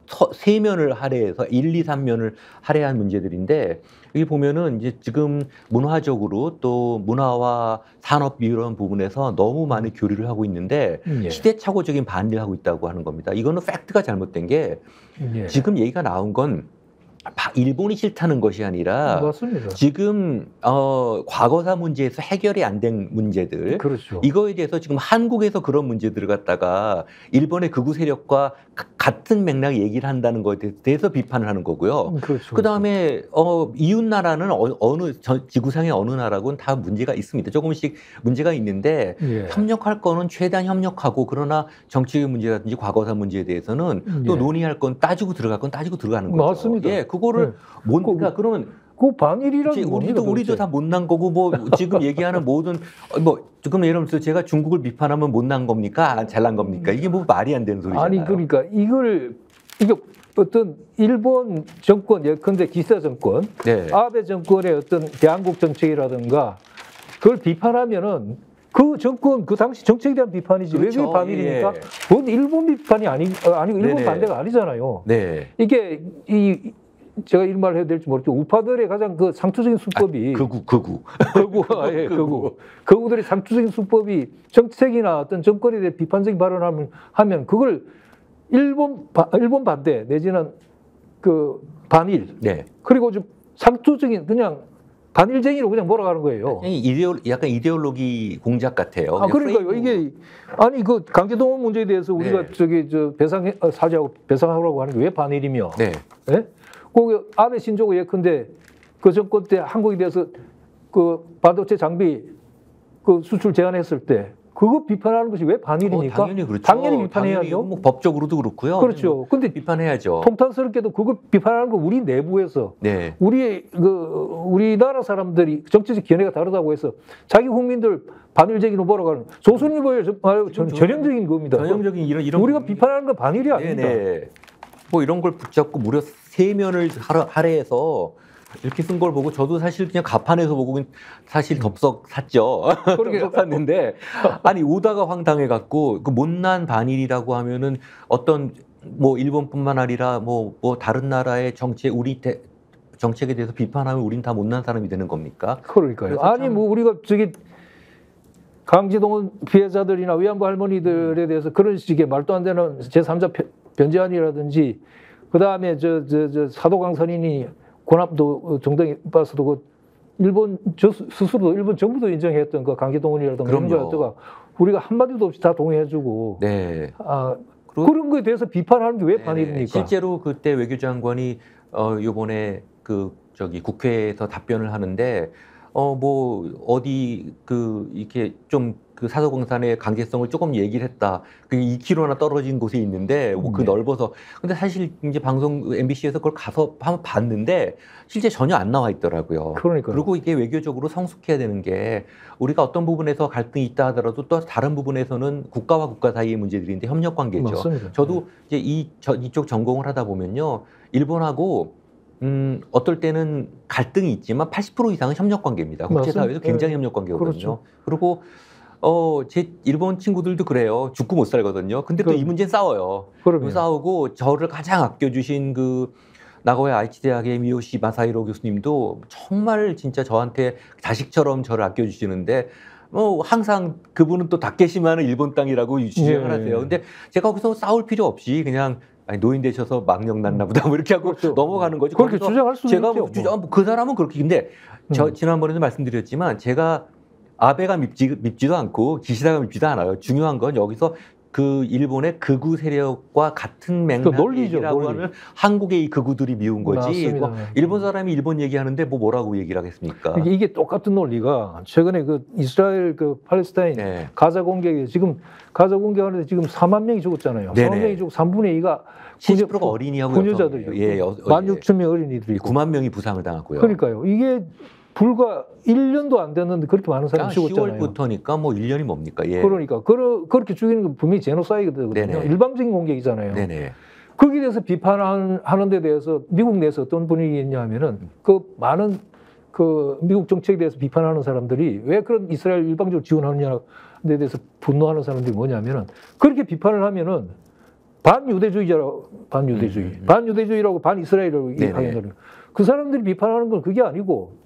3면을 할애해서 1, 2, 3면을 할애한 문제들인데 여기 보면은 이제 지금 문화적으로 또 문화와 산업 이런 부분에서 너무 많은 교류를 하고 있는데 시대착오적인 반일을 하고 있다고 하는 겁니다. 이거는 팩트가 잘못된 게 지금 얘기가 나온 건 일본이 싫다는 것이 아니라 맞습니다. 지금 과거사 문제에서 해결이 안 된 문제들 그렇죠. 이거에 대해서 지금 한국에서 그런 문제들을 갖다가 일본의 극우 세력과 같은 맥락 얘기를 한다는 것에 대해서 비판을 하는 거고요. 그렇죠. 그다음에 이웃 나라는 지구상의 어느 나라건 다 문제가 있습니다. 조금씩 문제가 있는데 협력할 거는 최대한 협력하고 그러나 정치적 문제라든지 과거사 문제에 대해서는 또 논의할 건 따지고 들어갈 건 따지고 들어가는 거죠. 맞습니다. 예, 그거를 그러니까 그러면 그 반일이라는 우리도 다 못난 거고 뭐 지금 얘기하는 모든 지금 예를 들어서 제가 중국을 비판하면 못난 겁니까? 잘난 겁니까? 이게 뭐 말이 안 되는 소리잖아요. 아니 그러니까 이게 어떤 일본 정권 예컨대 기시다 정권, 아베 정권의 어떤 대한국 정책이라든가 그걸 비판하면은 그 정권 그 당시 정책에 대한 비판이지 그렇죠. 왜 그게 반일입니까? 그건 일본 비판이 아니고 일본 반대가 아니잖아요. 이게 제가 이런 말을 해야 될지 모르겠지만 우파들의 가장 그 상투적인 수법이 극우들의 상투적인 수법이 정책이나 어떤 정권에 대해 비판적인 발언을 하면 그걸 일본 반대 내지는 그 반일 그리고 좀 상투적인 그냥 반일쟁이로 그냥 몰아가는 거예요. 약간 이데올로기 공작 같아요. 그러니까요. 이게 아니 그 강제동원 문제에 대해서 우리가 사죄하고 배상하라고 하는 게 왜 반일이며? 그 아베 신조고 예컨대 그 정권 때 한국에 대해서 그 반도체 장비 그 수출 제한했을 때 그거 비판하는 것이 왜 반일입니까? 당연히 그렇죠. 당연히 비판해야죠. 뭐 법적으로도 그렇고요. 그렇죠. 근데 비판해야죠. 통탄스럽게도 그걸 비판하는 건 우리 내부에서 우리나라 사람들이 정치적 견해가 다르다고 해서 자기 국민들 반일적으로 몰아가는 조선일보의 전형적인 겁니다. 전형적인 이런 우리가 비판하는 건 반일이 아닙니다. 뭐 이런 걸 붙잡고 무려 3면을 할애해서 이렇게 쓴 걸 보고 저도 사실 그냥 가판에서 보고 사실 덥석 샀죠. 덥석 샀는데 아니 오다가 황당해갖고 그 못난 반일이라고 하면은 어떤 뭐 일본뿐만 아니라 뭐 다른 나라의 정책에 대해서 비판하면 우린 다 못난 사람이 되는 겁니까? 그러니까요. 아니 뭐 우리가 강제동원 피해자들이나 위안부 할머니들에 대해서 그런 식의 말도 안 되는 제3자 변제안이라든지 그다음에 사도강선인이 고납도 정당에 빠서도 그 일본 스스로도 일본 정부도 인정했던 그 강제동원이라든가 이런 거였다가 우리가 한마디도 없이 다 동의해주고 그런 거에 대해서 비판하는 게 왜 반일입니까? 실제로 그때 외교장관이 요번에 국회에서 답변을 하는데 이렇게 좀 그 사도광산의 강제성을 조금 얘기를 했다. 그게 2km나 떨어진 곳에 있는데 그 넓어서. 근데 사실 이제 방송 MBC에서 그걸 가서 한번 봤는데 실제 전혀 안 나와 있더라고요. 그러니까요. 그리고 이게 외교적으로 성숙해야 되는 게 우리가 어떤 부분에서 갈등이 있다 하더라도 또 다른 부분에서는 국가와 국가 사이의 문제들인데 협력 관계죠. 맞습니다. 저도 이제 이쪽 전공을 하다 보면요. 일본하고 어떨 때는 갈등이 있지만 80% 이상은 협력 관계입니다. 국제사회에서 굉장히 협력 관계거든요. 그렇죠. 그리고 제 일본 친구들도 그래요. 죽고 못 살거든요. 근데 또 이 문제는 싸워요. 싸우고 저를 가장 아껴주신 그 나고야 아이치 대학의 미요시 마사히로 교수님도 정말 진짜 저한테 자식처럼 저를 아껴주시는데 항상 그분은 또 다케시마는 일본 땅이라고 주장을 예. 하세요. 근데 제가 거기서 싸울 필요 없이 그냥 아니, 노인 되셔서 망령 났나 보다 뭐 이렇게 하고 그렇죠. 넘어가는 거죠. 그렇게 거기서 주장할 수는 제가 있죠. 뭐 그 사람은 그렇게 근데 지난번에도 말씀드렸지만 제가 아베가 밉지도 않고 기시다가 밉지도 않아요. 중요한 건 여기서 그 일본의 극우 세력과 같은 맥락이라고 논리죠, 논리. 하는 한국의 이 극우들이 미운 거지. 맞습니다. 뭐 일본 사람이 일본 얘기하는데 뭐라고 얘기를 하겠습니까? 이게 똑같은 논리가 최근에 그 이스라엘 그 팔레스타인 네. 가자 공격에 지금 가자 공격하는데 지금 4만 명이 죽었잖아요. 네네. 4만 명이 죽고 3분의 2가 70%가 어린이하고 군여자들이요. 예, 16,000명 어린이들이 있고. 9만 명이 부상을 당했고요. 그러니까요. 이게 불과 1년도 안 됐는데 그렇게 많은 사람이 죽었잖아요. 10월부터니까 뭐 1년이 뭡니까? 예. 그러니까 그렇게 죽이는 건 분명히 제노사이드거든요. 네네. 일방적인 공격이잖아요. 네네. 거기에 대해서 비판하는 데 대해서 미국 내에서 어떤 분위기였냐면은 그 많은 그 미국 정책에 대해서 비판하는 사람들이 왜 그런 이스라엘 일방적으로 지원하느냐에 대해서 분노하는 사람들이 뭐냐면은 그렇게 비판을 하면은 반유대주의라고 반이스라엘이라고 얘기하는 그 사람들이 비판하는 건 그게 아니고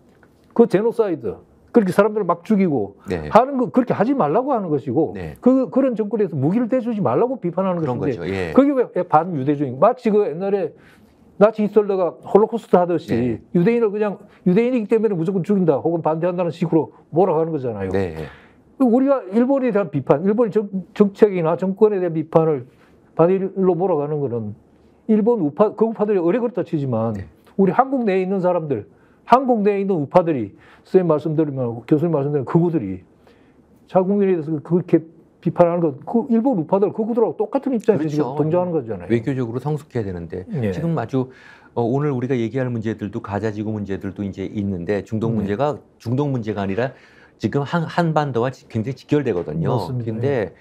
그 제노사이드 그렇게 사람들을 막 죽이고 네. 하는 거 그렇게 하지 말라고 하는 것이고 네. 그런 정권에서 무기를 대주지 말라고 비판하는 그런 것인데 거죠. 예. 그게 왜 반유대주의 마치 그 옛날에 나치 히틀러가 홀로코스트 하듯이 네. 유대인을 그냥 유대인이기 때문에 무조건 죽인다 혹은 반대한다는 식으로 몰아가는 거잖아요. 네. 우리가 일본에 대한 비판, 일본의 정책이나 정권에 대한 비판을 반일로 몰아가는 거는 일본 극우파들이 어뢰 그렇다 치지만 네. 우리 한국 내에 있는 사람들, 한국 내에 있는 우파들이 선생님 말씀드리면 교수님 말씀드리면 극우들이 자국민에 대해서 그렇게 비판하는 것, 그 일본 우파들 극우들하고 똑같은 입장에서 그렇죠. 지금 동조하는 거잖아요. 외교적으로 성숙해야 되는데 예. 지금 아주 오늘 우리가 얘기할 문제들도 가자지구 문제들도 이제 있는데 중동 문제가 아니라 지금 한반도와 굉장히 직결되거든요. 맞습니다. 근데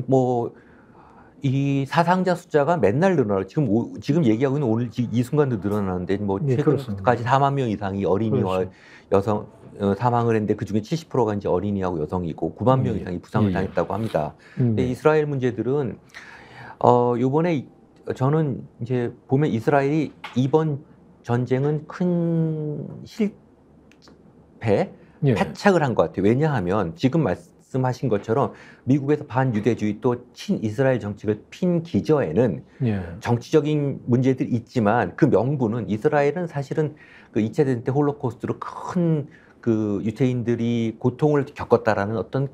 뭐 이 사상자 숫자가 맨날 늘어나요. 지금 얘기하고 있는 오늘 이 순간도 늘어나는데 뭐 예, 최근까지 4만 명 이상이 어린이와 그렇죠. 여성 사망을 했는데 그 중에 70%가 이제 어린이하고 여성이고 9만 명 예. 이상이 부상을 예. 당했다고 합니다. 근데 이스라엘 문제들은 요번에 저는 이제 보면 이스라엘이 이번 전쟁은 큰 실패, 예. 패착을 한 것 같아요. 왜냐하면 지금 말씀하신 것처럼 미국에서 반유대주의 또 친이스라엘 정책을 핀 기저에는 예. 정치적인 문제들이 있지만 그 명분은 이스라엘은 사실은 그 2차 대전 때 홀로코스트로 큰 그 유태인들이 고통을 겪었다라는 어떤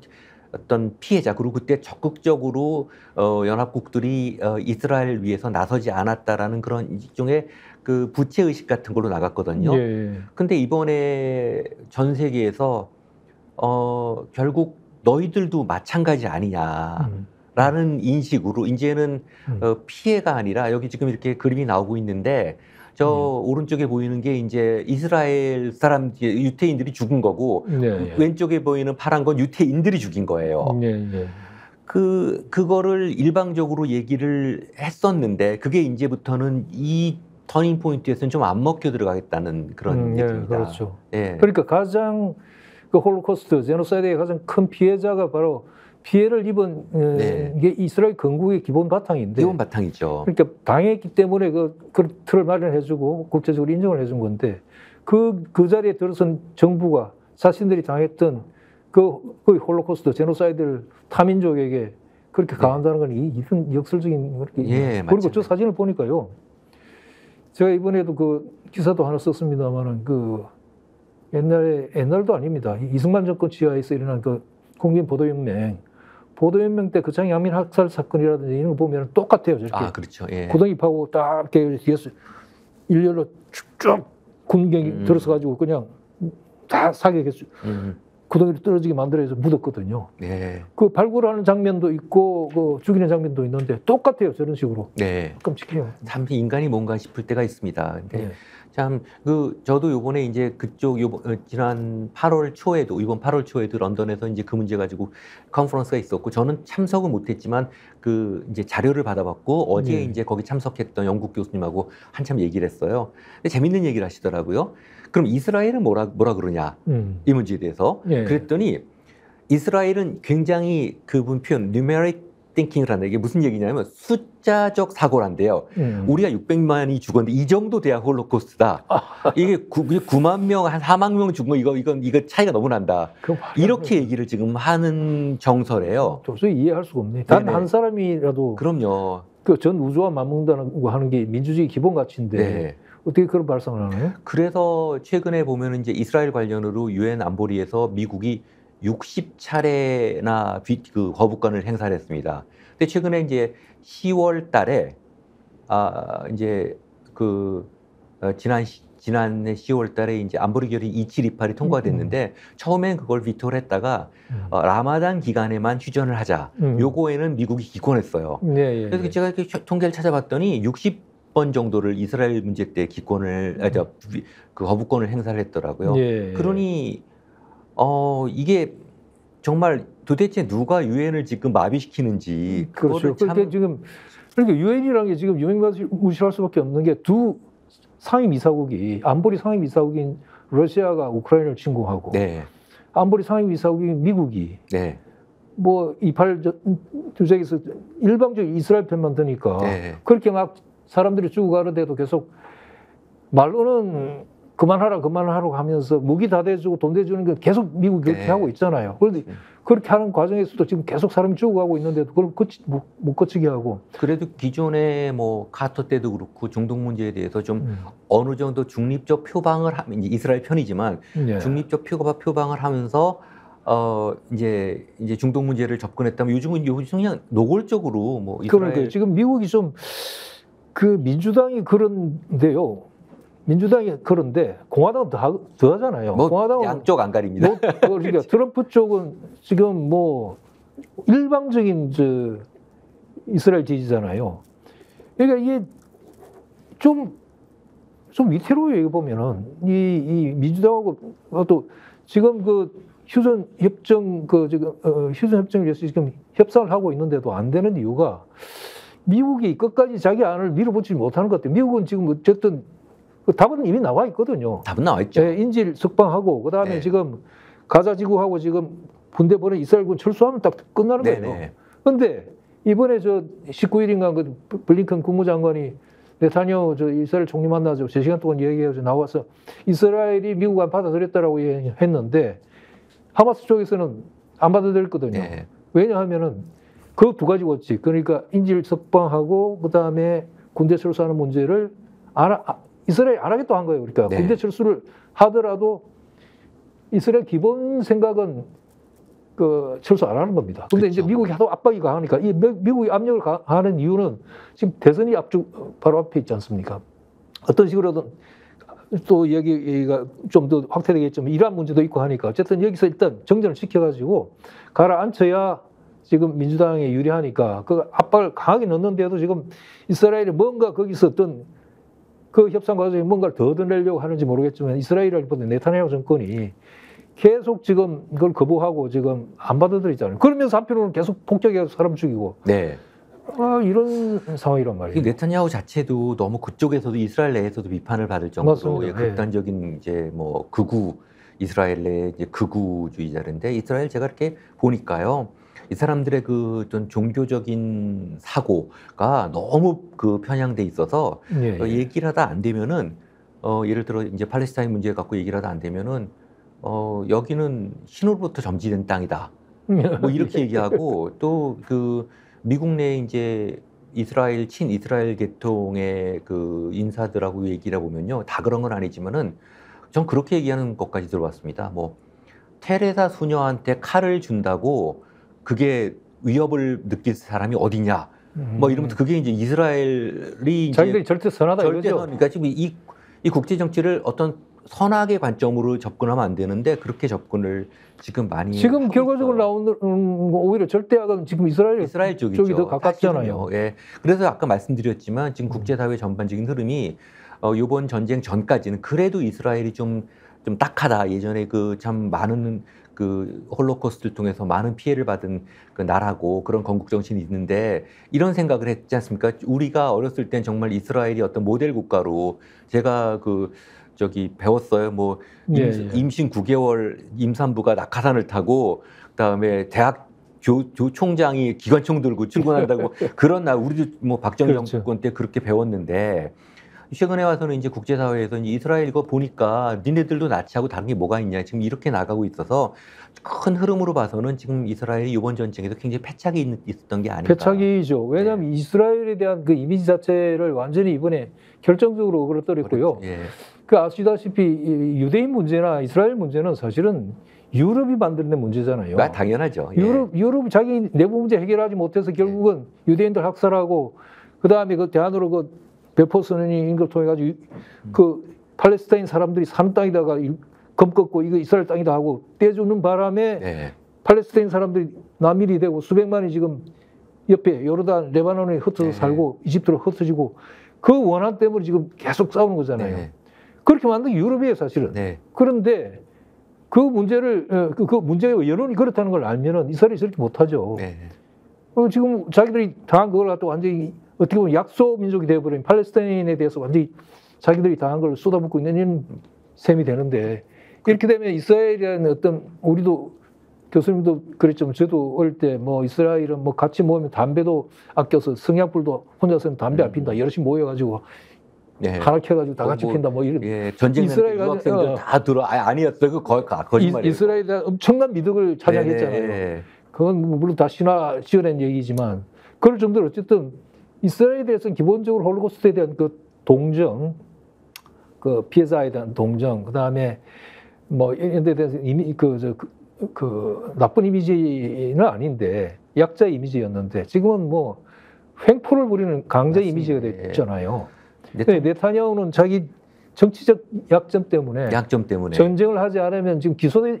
피해자 그리고 그때 적극적으로 연합국들이 이스라엘 위해서 나서지 않았다라는 그런 일종의 그 부채 의식 같은 걸로 나갔거든요. 예. 근데 이번에 전 세계에서 결국 너희들도 마찬가지 아니냐라는 인식으로 이제는 피해가 아니라 여기 지금 이렇게 그림이 나오고 있는데 저 오른쪽에 보이는 게 이제 이스라엘 사람 유태인들이 죽은 거고 예. 왼쪽에 보이는 파란 건 유태인들이 죽인 거예요. 예. 그거를 일방적으로 얘기를 했었는데 그게 이제부터는 이 터닝 포인트에서는 좀 안 먹혀 들어가겠다는 그런 얘기입니다. 그렇죠. 예. 그러니까 가장 그 홀로코스트 제노사이드의 가장 큰 피해자가 바로 피해를 입은 네. 이게 이스라엘 건국의 기본 바탕인데 기본 바탕이죠. 그러니까 당했기 때문에 그 틀을 마련해주고 국제적으로 인정을 해준 건데 그 자리에 들어선 정부가 자신들이 당했던 그 홀로코스트 제노사이드를 타민족에게 그렇게 가한다는 건 이런 역설적인 그렇게 예, 그리고 맞죠. 저 사진을 보니까요. 제가 이번에도 그 기사도 하나 썼습니다만은 그 옛날도 아닙니다. 이승만 정권 지하에서 일어난 그 국민 보도연맹 때 그 장양민 학살 사건이라든지 이런 거 보면 똑같아요. 저렇게 아, 그렇죠. 예. 구덩이파고 딱 이렇게 뒤에서 일렬로 쭉 군경이 들어서가지고 그냥 다 사격해서 구덩이로 떨어지게 만들어서 묻었거든요. 네. 그 발굴하는 장면도 있고 그 죽이는 장면도 있는데 똑같아요. 저런 식으로. 네. 끔찍해요. 참 인간이 뭔가 싶을 때가 있습니다. 근데 네. 참 저도 요번에 이제 그쪽 지난 8월 초에도 이번 8월 초에도 런던에서 이제 그 문제 가지고 컨퍼런스가 있었고 저는 참석은 못했지만 그 이제 자료를 받아봤고 어제 이제 거기 참석했던 영국 교수님하고 한참 얘기를 했어요. 근데 재밌는 얘기를 하시더라고요. 그럼 이스라엘은 뭐라 그러냐 이 문제에 대해서 예. 그랬더니 이스라엘은 굉장히 그분 표현 numeric 띵킹을 한다. 이게 무슨 얘기냐면 숫자적 사고란데요. 우리가 600만이 죽었는데 이 정도 돼야 홀로코스트다. 이게 9만 명, 한 4만 명 죽은 거 이거 차이가 너무 난다. 이렇게 얘기를 지금 하는 정서래요. 도저히 이해할 수가 없네. 단 한 사람이라도 그럼요. 그 전 우주와 맞먹는다고 하는 게 민주주의 기본 가치인데 네. 어떻게 그런 발상을 하나요? 그래서 최근에 보면은 이제 이스라엘 관련으로 유엔 안보리에서 미국이 60차례나 그 거부권을 행사를 했습니다. 근데 최근에 이제 10월 달에 이제 지난해 10월 달에 이제 안보리 결의 2728이 통과됐는데 처음엔 그걸 비토를 했다가 라마단 기간에만 휴전을 하자. 요거에는 미국이 기권했어요. 예, 예, 그래서 예. 제가 이렇게 통계를 찾아봤더니 60번 정도를 이스라엘 문제 때 그 거부권을 행사를 했더라고요. 예. 그러니 이게 정말 도대체 누가 유엔을 지금 마비시키는지 그렇죠. 그거를 참 그러니까 지금 그러니까 유엔이라는 게 지금 유명무실할 수밖에 없는 게 두 상임이사국이 안보리 상임이사국인 러시아가 우크라이나를 침공하고 네, 안보리 상임이사국인 미국이 네, 뭐 이팔 주적에서 일방적인 이스라엘 편만 드니까 네. 그렇게 막 사람들이 죽어가는데도 계속 말로는 그만하라고 하면서 무기 다 대주고 돈 대주는 게 계속 미국이 그렇게 네. 하고 있잖아요. 그런데 그렇게 하는 과정에서도 지금 계속 사람이 죽어가고 있는데도 그걸 못 거치게 하고. 그래도 기존에 뭐 카터 때도 그렇고 중동 문제에 대해서 좀 어느 정도 중립적 표방을 하면 이스라엘 편이지만 예. 중립적 표방을 하면서 이제 중동 문제를 접근했다면 요즘은 그냥 노골적으로 뭐 이스라엘 그러니까 지금 미국이 좀 그 민주당이 그런데요. 민주당이 그런데 공화당은 더 하잖아요. 뭐 공화당은 양쪽 안 가립니다. 그러니까 트럼프 쪽은 지금 뭐 일방적인 이스라엘 지지잖아요. 그러니까 이게 좀 위태로워요. 이거 보면은 이 민주당하고 또 지금 그 휴전 협정을 위해서 지금 협상을 하고 있는데도 안 되는 이유가 미국이 끝까지 자기 안을 밀어붙이지 못하는 것 같아요. 미국은 지금 어쨌든 그 답은 이미 나와 있거든요. 답은 나와 있죠. 예, 인질 석방하고 그다음에 네. 지금 가자 지구하고 지금 군대 보내 이스라엘군 철수하면 딱 끝나는 거예요. 네네. 그런데 이번에 19일인가 그 블링컨 국무장관이 네타냐후 이스라엘 총리 만나서 3시간 동안 얘기해서 나와서 이스라엘이 미국 안 받아들였다라고 했는데 하마스 쪽에서는 안 받아들였거든요. 네. 왜냐하면은 그 두 가지 원칙, 그러니까 인질 석방하고 그다음에 군대 철수하는 문제를 이스라엘이 안 하겠다고 한 거예요. 그러니까 네. 군대 철수를 하더라도 이스라엘 기본 생각은 그 철수 안 하는 겁니다. 근데 그렇죠. 이제 미국이 하도 압박이 강하니까 이 미국이 압력을 가하는 이유는 지금 대선이 바로 앞에 있지 않습니까? 어떤 식으로든 또 여기가 좀 더 확대되겠지만 이란 문제도 있고 하니까 어쨌든 여기서 일단 정전을 시켜가지고 가라앉혀야 지금 민주당에 유리하니까 그 압박을 강하게 넣는데도 지금 이스라엘이 뭔가 거기서 어떤 그 협상 과정에 뭔가를 더 얻어내려고 하는지 모르겠지만 이스라엘이라기보다 네타냐후 정권이 계속 지금 이걸 거부하고 지금 안 받아들이잖아요. 그러면서 한편으로는 계속 폭격해서 사람 죽이고 네. 이런 상황이란 말이에요. 네타냐후 자체도 너무 그쪽에서도 이스라엘 내에서도 비판을 받을 정도로 맞습니다. 극단적인 이제 뭐 이스라엘 내 이제 극우주의자인데 이스라엘 제가 이렇게 보니까요. 이 사람들의 그 좀 종교적인 사고가 너무 그 편향돼 있어서 예, 예. 얘기를 하다 안 되면은 예를 들어 이제 팔레스타인 문제 갖고 얘기를 하다 안 되면은 여기는 신으로부터 점지된 땅이다. 뭐 이렇게 얘기하고 또 그 미국 내 이제 친이스라엘 계통의 그 인사들하고 얘기를 해보면요. 다 그런 건 아니지만은 전 그렇게 얘기하는 것까지 들어봤습니다. 뭐 테레사 수녀한테 칼을 준다고 그게 위협을 느낄 사람이 어디냐. 뭐 이러면서 그게 이제 이스라엘이 이제 자기들이 절대 선하다 이거죠. 그러니까 지금 이 국제 정치를 어떤 선악의 관점으로 접근하면 안 되는데 그렇게 접근을 지금 많이 지금 하고 결과적으로 있어요. 나오는 오히려 절대악은 지금 이스라엘 쪽이죠. 쪽이 더 가깝잖아요. 사실은요. 예. 그래서 아까 말씀드렸지만 지금 국제사회 전반적인 흐름이 이번 전쟁 전까지는 그래도 이스라엘이 좀 딱하다. 예전에 그 참 많은 그 홀로코스트를 통해서 많은 피해를 받은 그 나라고 그런 건국 정신이 있는데 이런 생각을 했지 않습니까? 우리가 어렸을 땐 정말 이스라엘이 어떤 모델 국가로 제가 배웠어요. 뭐 예, 예. 임신 9개월 임산부가 낙하산을 타고 그다음에 대학 조 총장이 기관총 들고 출근한다고 그런 날 우리도 뭐 박정희 그렇죠. 정권 때 그렇게 배웠는데 최근에 와서는 이제 국제사회에서 이제 이스라엘 이거 보니까 니네들도 나치하고 다른 게 뭐가 있냐 지금 이렇게 나가고 있어서 큰 흐름으로 봐서는 지금 이스라엘이 이번 전쟁에서 굉장히 패착이 있었던 게 아닌가. 패착이죠. 왜냐하면 이스라엘에 대한 그 이미지 자체를 완전히 이번에 결정적으로 끌어떨였고요. 예. 그 아시다시피 이 유대인 문제나 이스라엘 문제는 사실은 유럽이 만들어낸 문제잖아요. 아, 당연하죠. 예. 유럽 자기 내부 문제 해결하지 못해서 결국은 유대인들 학살하고 그 다음에 그 대안으로 그 베포 선언인 걸 통해 가지고 그 팔레스타인 사람들이 사는 땅에다가 검꺾고 이거 이스라엘 땅이다 하고 떼주는 바람에 네. 팔레스타인 사람들이 난민이 되고 수백만이 지금 옆에 요르단, 레바논에 흩어져 네. 살고 이집트로 흩어지고 그 원한 때문에 지금 계속 싸우는 거잖아요. 네. 그렇게 만든 게 유럽이에요, 사실은. 네. 그런데 그 문제를 그 문제의 여론이 그렇다는 걸 알면은 이스라엘이 저렇게 못하죠. 네. 지금 자기들이 당한 그걸 갖다 완전히 어떻게 보면 약소 민족이 되어버린 팔레스타인에 대해서 완전히 자기들이 당한 걸 쏟아붓고 있는 이런 셈이 되는데 이렇게 되면 이스라엘이라는 어떤 우리도 교수님도 그랬지만 저도 어릴 때 뭐 이스라엘은 뭐 같이 모이면 담배도 아껴서 성냥불도 혼자서는 담배 안 핀다 여럿이 모여가지고 네. 하나 켜가지고 다 같이 뭐, 핀다 뭐 이런 예, 전쟁 이스라엘 유학생들 다 들어 아니었어요. 그 거짓말이에요. 이스라엘에 대한 엄청난 미덕을 찬양했잖아요. 네. 그건 물론 다 신화 지어낸 얘기지만 그럴 정도로 어쨌든 이스라엘에 대해서는 기본적으로 홀로코스트에 대한 그 동정, 그 피해자에 대한 동정, 그 다음에 뭐 이런 데 대해서 이미 그 나쁜 이미지는 아닌데 약자 이미지였는데 지금은 뭐 횡포를 부리는 강자 맞습니다. 이미지가 됐잖아요. 네. 근데 네타냐후는 자기 정치적 약점 때문에 약점 때문에 전쟁을 하지 않으면 지금 기소된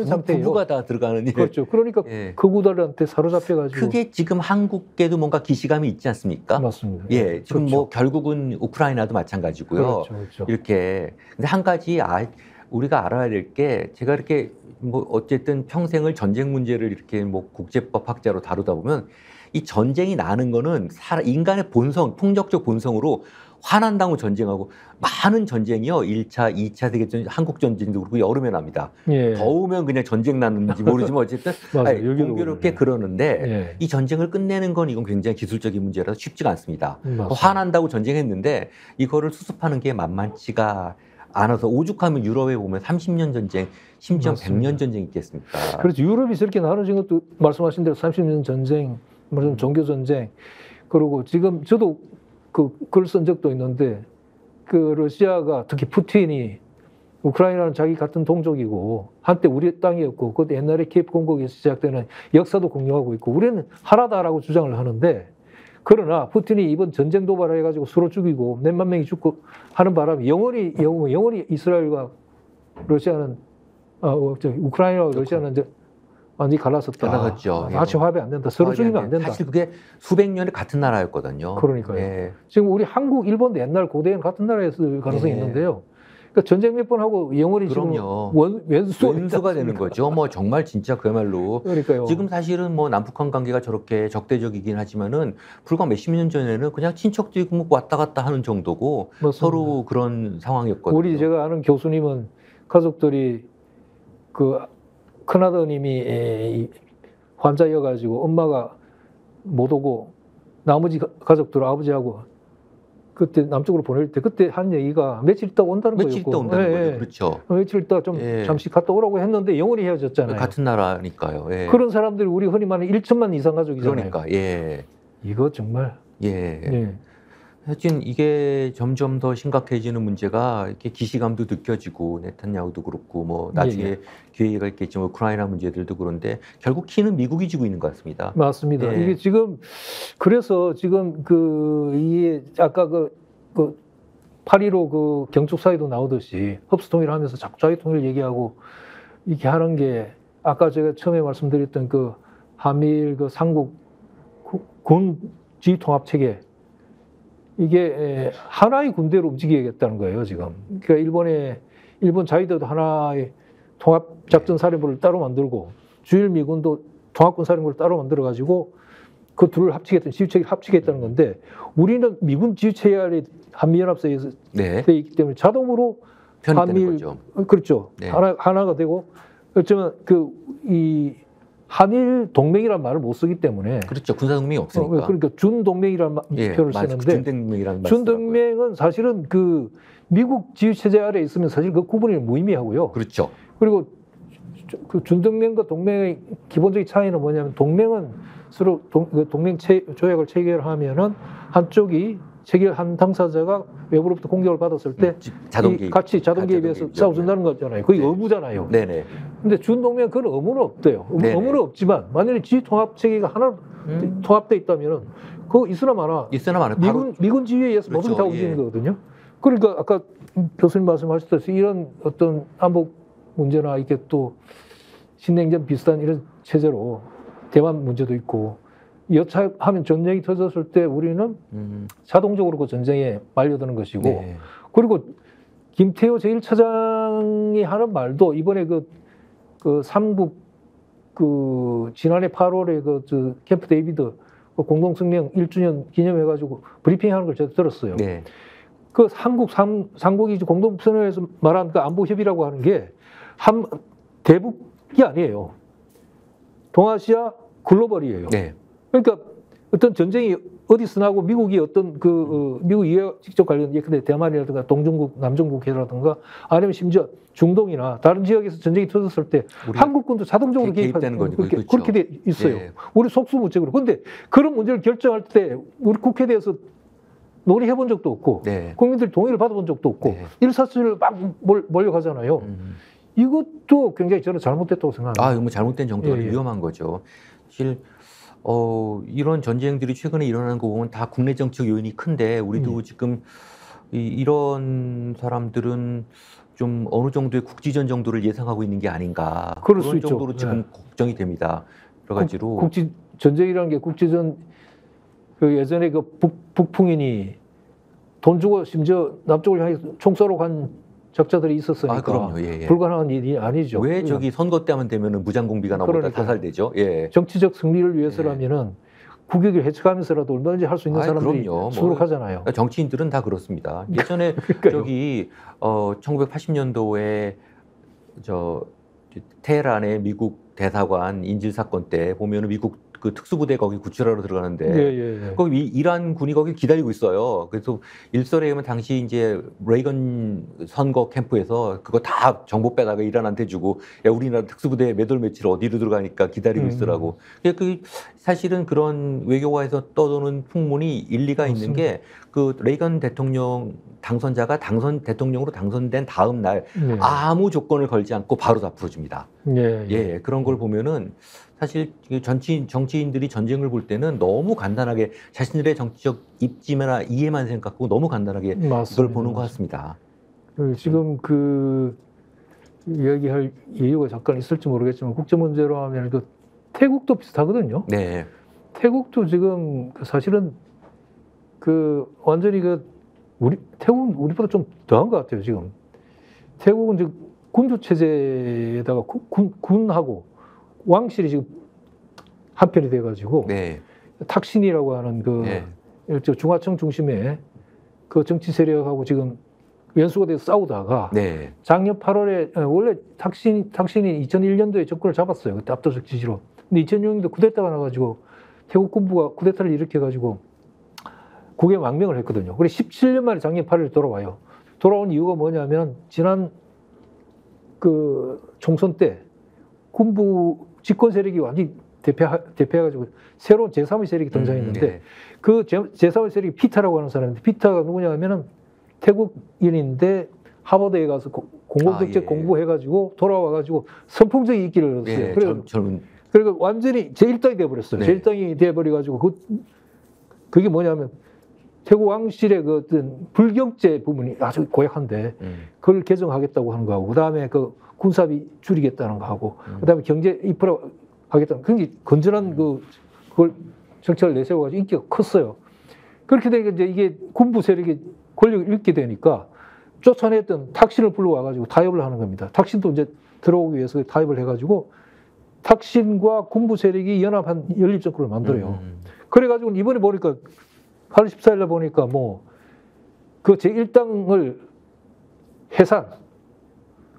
상태예요. 부부가 다 들어가는 일. 그렇죠. 그러니까 예. 극우들한테 사로잡혀가지고 그게 지금 한국에도 뭔가 기시감이 있지 않습니까? 맞습니다. 예, 지금 그렇죠. 뭐 결국은 우크라이나도 마찬가지고요. 그렇죠, 그렇죠. 이렇게 근데 한 가지 우리가 알아야 될 게 제가 이렇게 뭐 어쨌든 평생을 전쟁 문제를 이렇게 뭐 국제법 학자로 다루다 보면 이 전쟁이 나는 거는 인간의 본성, 폭력적 본성으로 화난다고 전쟁하고 많은 전쟁이요. 1차, 2차 세계전쟁, 한국전쟁도 그렇고 여름에 납니다. 예. 더우면 그냥 전쟁 나는지 모르지만 어쨌든 맞아요. 여기도 공교롭게 그러네요. 그러는데 예. 이 전쟁을 끝내는 건 이건 굉장히 기술적인 문제라서 쉽지가 않습니다. 맞습니다. 화난다고 전쟁했는데 이거를 수습하는 게 만만치가 않아서 오죽하면 유럽에 보면 30년 전쟁, 심지어 맞습니다. 100년 전쟁이 있겠습니까? 그렇죠. 유럽이 저렇게 나눠진 것도 말씀하신 대로 30년 전쟁, 무슨 종교 전쟁, 그리고 지금 저도 글 쓴 적도 있는데 그 러시아가 특히 푸틴이 우크라이나는 자기 같은 동족이고 한때 우리 땅이었고 그것도 옛날에 키예프 공국에서 시작되는 역사도 공유하고 있고 우리는 하나다라고 주장을 하는데 그러나 푸틴이 이번 전쟁 도발을 해가지고 서로 죽이고 몇만 명이 죽고 하는 바람에 영원히 이스라엘과 러시아는 우크라이나와 러시아는 이제 완전히 갈라섰다. 갈라섰죠. 같이 화합이 안 된다. 서로 죽이면 안 된다. 사실 그게 수백 년에 같은 나라였거든요. 그러니까요. 예. 지금 우리 한국, 일본도 옛날 고대에는 같은 나라였을 가능성이 예. 있는데요. 그러니까 전쟁 몇 번 하고 영원히 그럼요. 지금 왼수가 되는 거죠. 뭐 정말 진짜 그야말로 그러니까요. 지금 사실은 뭐 남북한 관계가 저렇게 적대적이긴 하지만은 불과 몇십 년 전에는 그냥 친척들이 뭐 왔다 갔다 하는 정도고 맞습니다. 서로 그런 상황이었거든요. 우리 제가 아는 교수님은 가족들이 그 큰아드님이 환자여가지고 엄마가 못 오고 나머지 가족들 아버지하고 그때 남쪽으로 보낼 때 그때 한 얘기가 며칠 있다 온다는 며칠 있다 거였고 온다는 예, 거죠. 예. 그렇죠. 며칠 있다 좀 예. 잠시 갔다 오라고 했는데 영원히 헤어졌잖아요. 같은 나라니까요. 예. 그런 사람들이 우리 흔히 말하는 1천만 이상 가족이잖아요. 그러니까 예. 이거 정말 예. 예. 하여튼 이게 점점 더 심각해지는 문제가 이렇게 기시감도 느껴지고 네탄야후도 그렇고 뭐 나중에 예, 예. 기회가 있겠지만 우크라이나 문제들도 그런데 결국 키는 미국이 지고 있는 것 같습니다. 맞습니다. 예. 이게 지금 그래서 지금 이게 아까 그 8.15 그 경축 사회도 나오듯이 흡수통일을 하면서 자꾸 자유통일 얘기하고 이렇게 하는 게 아까 제가 처음에 말씀드렸던 그 한미일 그 삼국 군지 통합 체계 이게 하나의 군대로 움직이겠다는 거예요 지금. 그러니까 일본 자위대도 하나의 통합 작전 사령부를 따로 만들고 주일 미군도 통합군 사령부를 따로 만들어 가지고 그 둘을 지휘체계를 합치겠다는 건데 우리는 미군 지휘체계 아래 한미연합사에서 네. 돼 있기 때문에 자동으로 편입되는 거죠. 그렇죠. 네. 하나가 되고 어쩌면 이 한일 동맹이라는 말을 못 쓰기 때문에 그렇죠. 군사 동맹이 없으니까. 그러니까 준동맹이라는 표현을 쓰는데 준동맹이라는 말 준동맹은 사실은 그 미국 지휘 체제 아래에 있으면 사실 그 구분이 무의미하고요. 그렇죠. 그리고 그 준동맹과 동맹의 기본적인 차이는 뭐냐면 동맹은 서로 동맹 조약을 체결하면은 한쪽이 체결한 당사자가 외부로부터 공격을 받았을 때 자동 개입, 같이 자동 개입해서 싸워준다는 거잖아요. 그게 의무잖아요. 네네. 근데 준동맹 그런 의무는 없대요. 의무는 없지만 만약에 지휘통합 체계가 하나 통합돼 있다면은 그거 있으나 마나 미군 지휘에 의해서 그렇죠. 모든 게 다 움직이는 거거든요. 그러니까 아까 교수님 말씀하셨듯이 이런 어떤 안보 문제나 이게 또 신냉전 비슷한 이런 체제로 대만 문제도 있고 여차하면 전쟁이 터졌을 때 우리는 자동적으로 그 전쟁에 말려드는 것이고 네. 그리고 김태호 제1차장이 하는 말도 이번에 그 삼국 그 지난해 8월에 그 캠프 데이비드 공동성명 1주년 기념해가지고 브리핑하는 걸 제가 들었어요. 네. 그 삼국이 공동선언에서 말한 그 안보협의라고 하는 게 대북이 아니에요. 동아시아 글로벌이에요. 네. 그러니까 어떤 전쟁이 어디서 나고 미국이 어떤 미국 이해 직접 관련 예컨대 대만이라든가 동중국, 남중국해라든가 아니면 심지어 중동이나 다른 지역에서 전쟁이 터졌을 때 한국군도 자동적으로 개입되는 거죠. 그렇게 돼 있어요. 예. 우리 속수무책으로. 그런데 그런 문제를 결정할 때 우리 국회에 대해서 논의해 본 적도 없고 네. 국민들 동의를 받아본 적도 없고 네. 일사천리를 막 몰려가잖아요. 이것도 굉장히 저는 잘못됐다고 생각합니다. 이거 뭐 잘못된 정도가 위험한 거죠. 사실 이런 전쟁들이 최근에 일어나는 거 보면 다 국내 정치적 요인이 큰데 우리도 지금 이런 사람들은 좀 어느 정도의 국지전 정도를 예상하고 있는 게 아닌가. 그럴 그런 수 있죠. 정도로 지금 걱정이 됩니다. 여러 가지로. 전쟁이라는 게 국지전 그 예전에 그 북풍인이 돈 주고 심지어 남쪽을 향해 총 쏘러 간 적자들이 있었으니까 그럼요. 예. 불가능한 일이 아니죠. 왜 저기 선거 때만 되면은 무장공비가 나오다 타살되죠? 예. 정치적 승리를 위해서라면은 국익을 해쳐가면서라도 얼마든지 할 수 있는 사람들이 수록하잖아요. 그러니까 정치인들은 다 그렇습니다. 예전에 저기 1980년도에 테헤란의 미국 대사관 인질 사건 때 보면은 미국 그 특수부대 거기 구출하러 들어가는데 거기 이란 군이 거기 기다리고 있어요. 그래서 일설에 의하면 당시 이제 레이건 선거 캠프에서 그거 다 정보 빼다가 이란한테 주고 야 우리나라 특수부대 몇 월 며칠 어디로 들어가니까 기다리고 있으라고. 그 사실은 그런 외교가에서 떠도는 풍문이 일리가 있는 게 그 레이건 대통령 당선자가 대통령으로 당선된 다음 날 아무 조건을 걸지 않고 바로 다 풀어줍니다. 그런 걸 보면은 사실 정치인들이 전쟁을 볼 때는 너무 간단하게 자신들의 정치적 입지나 이해만 생각하고 너무 간단하게 그걸 보는 것 같습니다. 지금 그 이야기할 이유가 잠깐 있을지 모르겠지만 국제 문제로 하면 그 태국도 비슷하거든요. 네. 태국도 지금 사실은 그 완전히 태국은 우리보다 좀 더한 것 같아요. 지금 태국은 지금 군주 체제에다가 군하고 왕실이 지금 한편이 돼가지고 탁신이라고 하는 중하청 중심의 그 정치 세력하고 지금 연수가 돼서 싸우다가 작년 8월에 원래 탁신이 2001년도에 정권을 잡았어요. 그때 압도적 지지로. 근데 2006년도 쿠데타가 나가지고 태국 군부가 쿠데타를 일으켜가지고 국외 망명을 했거든요. 그래 17년 만에 작년 8월에 돌아와요. 돌아온 이유가 뭐냐면 지난 그 총선 때 군부 집권 세력이 완전히 대표해가지고 새로운 제3의 세력이 등장했는데 그 제3의 세력이 피타라고 하는 사람인데 피타가 누구냐 하면은 태국인인데 하버드에 가서 공공정책 공부해가지고 돌아와가지고 선풍적인 인기를 얻었어요. 그리고 완전히 제1당이 돼버렸어요. 제1당이 돼버려가지고 그게 뭐냐면 태국 왕실의 그 어떤 불경제 부분이 아주 고약한데 그걸 개정하겠다고 하는 거하고 그다음에 그 군사비 줄이겠다는 거하고 그다음에 경제 인프라 하겠다는 굉장히 건전한 그걸 정책을 내세워가지고 인기가 컸어요. 그렇게 되니까 이제 이게 군부 세력이 권력을 잃게 되니까 쫓아냈던 탁신을 불러와가지고 타협을 하는 겁니다. 탁신도 이제 들어오기 위해서 타협을 해가지고 탁신과 군부 세력이 연합한 연립정권을 만들어요. 그래가지고 이번에 보니까 8월 14일 날 보니까 그 제1당을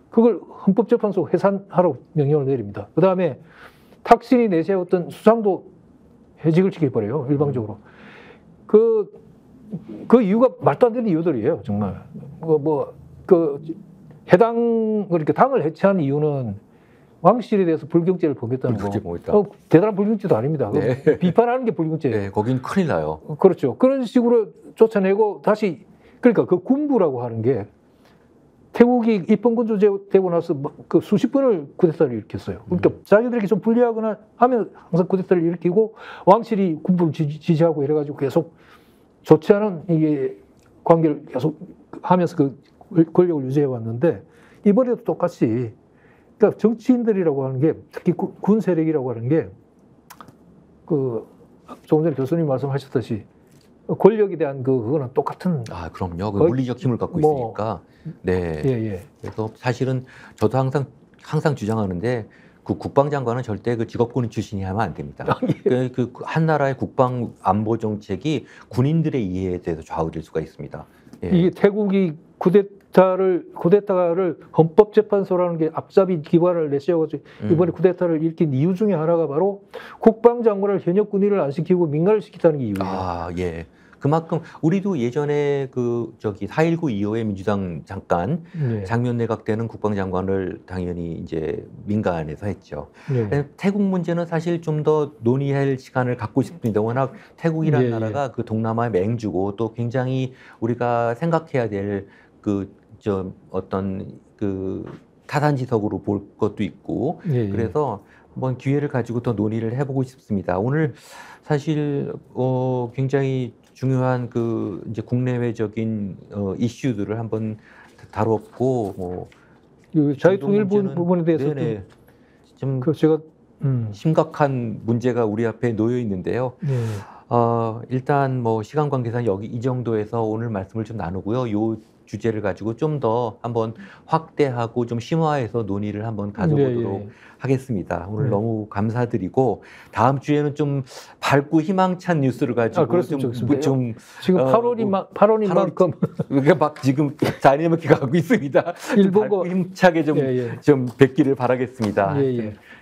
그걸 헌법재판소 해산하라고 명령을 내립니다. 그 다음에 탁신이 내세웠던 수상도 해직을 시켜버려요. 일방적으로. 그 이유가 말도 안 되는 이유들이에요. 정말. 해당, 그러니까 당을 해체한 이유는 왕실에 대해서 불경죄를 범했다는 거. 대단한 불경죄도 아닙니다. 네. 비판하는 게 불경죄예요. 네, 거긴 큰일 나요. 그렇죠. 그런 식으로 쫓아내고 다시, 그러니까 그 군부라고 하는 게 태국이 입헌군주되고 나서 그 수십 번을 쿠데타를 일으켰어요. 그러니까 자기들에게 좀 불리하거나 하면 항상 쿠데타를 일으키고 왕실이 군부를 지지하고 이래가지고 계속 좋지 않은 이게 관계를 계속 하면서 그 권력을 유지해 왔는데 이번에도 똑같이 그러니까 정치인들이라고 하는 게 특히 군 세력이라고 하는 게 그 조금 전에 교수님 말씀하셨듯이 권력에 대한 그거는 똑같은. 아, 그럼요. 그 물리적 힘을 갖고 있으니까. 네. 예. 그래서 사실은 저도 항상 주장하는데 그 국방장관은 절대 그 직업군인 출신이 하면 안 됩니다. 예. 그 한 나라의 국방 안보 정책이 군인들의 이해에 대해서 좌우될 수가 있습니다. 예. 이게 태국이 쿠데타를 헌법재판소라는 게 앞잡이 기관을 내세워가지고 이번에 쿠데타를 일으킨 이유 중에 하나가 바로 국방장관을 현역 군인을 안 시키고 민간을 시키다는 게 이유예요. 아, 예. 그만큼 우리도 예전에 4.19 이후에 민주당 잠깐 네. 장면 내각 때는 국방장관을 당연히 이제 민간에서 했죠. 네. 태국 문제는 사실 좀 더 논의할 시간을 갖고 싶습니다. 워낙 태국이라는 나라가 그 동남아의 맹주고 또 굉장히 우리가 생각해야 될 어떤 타산지석으로 볼 것도 있고 그래서 한번 기회를 가지고 더 논의를 해보고 싶습니다. 오늘 사실 굉장히 중요한 이제 국내외적인 이슈들을 한번 다뤘고 자유통일 부분에 대해서 좀 제가 심각한 문제가 우리 앞에 놓여 있는데요. 네. 일단 시간 관계상 이 정도에서 오늘 말씀을 좀 나누고요. 요 주제를 가지고 좀 더 한번 확대하고 좀 심화해서 논의를 한번 가져보도록 하겠습니다. 오늘 너무 감사드리고 다음 주에는 좀 밝고 희망찬 뉴스를 가지고 지금 8월인 만큼 그러니까 막 지금 자리에만 가고 있습니다. 밝고 힘차게 좀 뵙기를 바라겠습니다.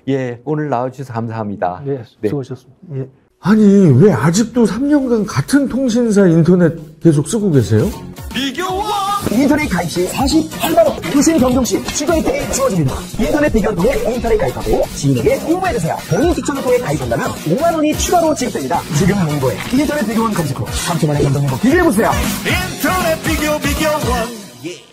예, 오늘 나와주셔서 감사합니다. 네, 수고하셨습니다. 예. 아니, 왜 아직도 3년간 같은 통신사 인터넷 계속 쓰고 계세요? 인터넷 가입 시 48만원, 교신 변경 시 추가 혜택이 주어집니다. 인터넷 비교를 통해 인터넷 가입하고 지인에게 홍보해주세요. 본인 추천을 통해 가입한다면 5만원이 추가로 지급됩니다. 지금 홍보에 인터넷 비교원 검색 후 3초만에 감동 행복 비교해보세요. 인터넷 비교원. 예.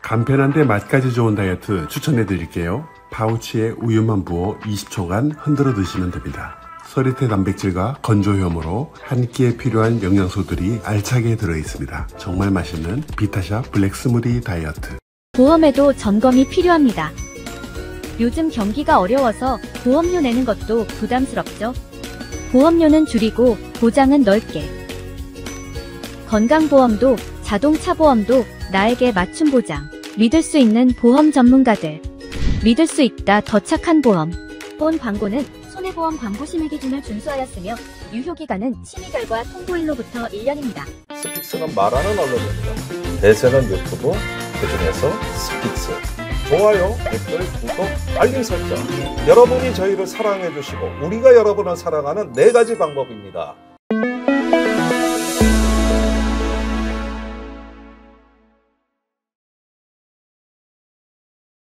간편한데 맛까지 좋은 다이어트 추천해드릴게요. 파우치에 우유만 부어 20초간 흔들어 드시면 됩니다. 서리태 단백질과 건조효모로 한 끼에 필요한 영양소들이 알차게 들어있습니다. 정말 맛있는 비타샵 블랙 스무디 다이어트. 보험에도 점검이 필요합니다. 요즘 경기가 어려워서 보험료 내는 것도 부담스럽죠. 보험료는 줄이고 보장은 넓게. 건강보험도 자동차보험도 나에게 맞춤 보장. 믿을 수 있는 보험 전문가들. 믿을 수 있다 더 착한 보험. 본 광고는 손해보험 광고 심의 기준을 준수하였으며 유효기간은 심의 결과 통보일로부터 1년입니다. 스픽스가 말하는 언론입니다. 대세는 유튜브, 그중에서 스픽스. 좋아요, 댓글, 구독, 알림 설정. 여러분이 저희를 사랑해 주시고 우리가 여러분을 사랑하는 4가지 방법입니다.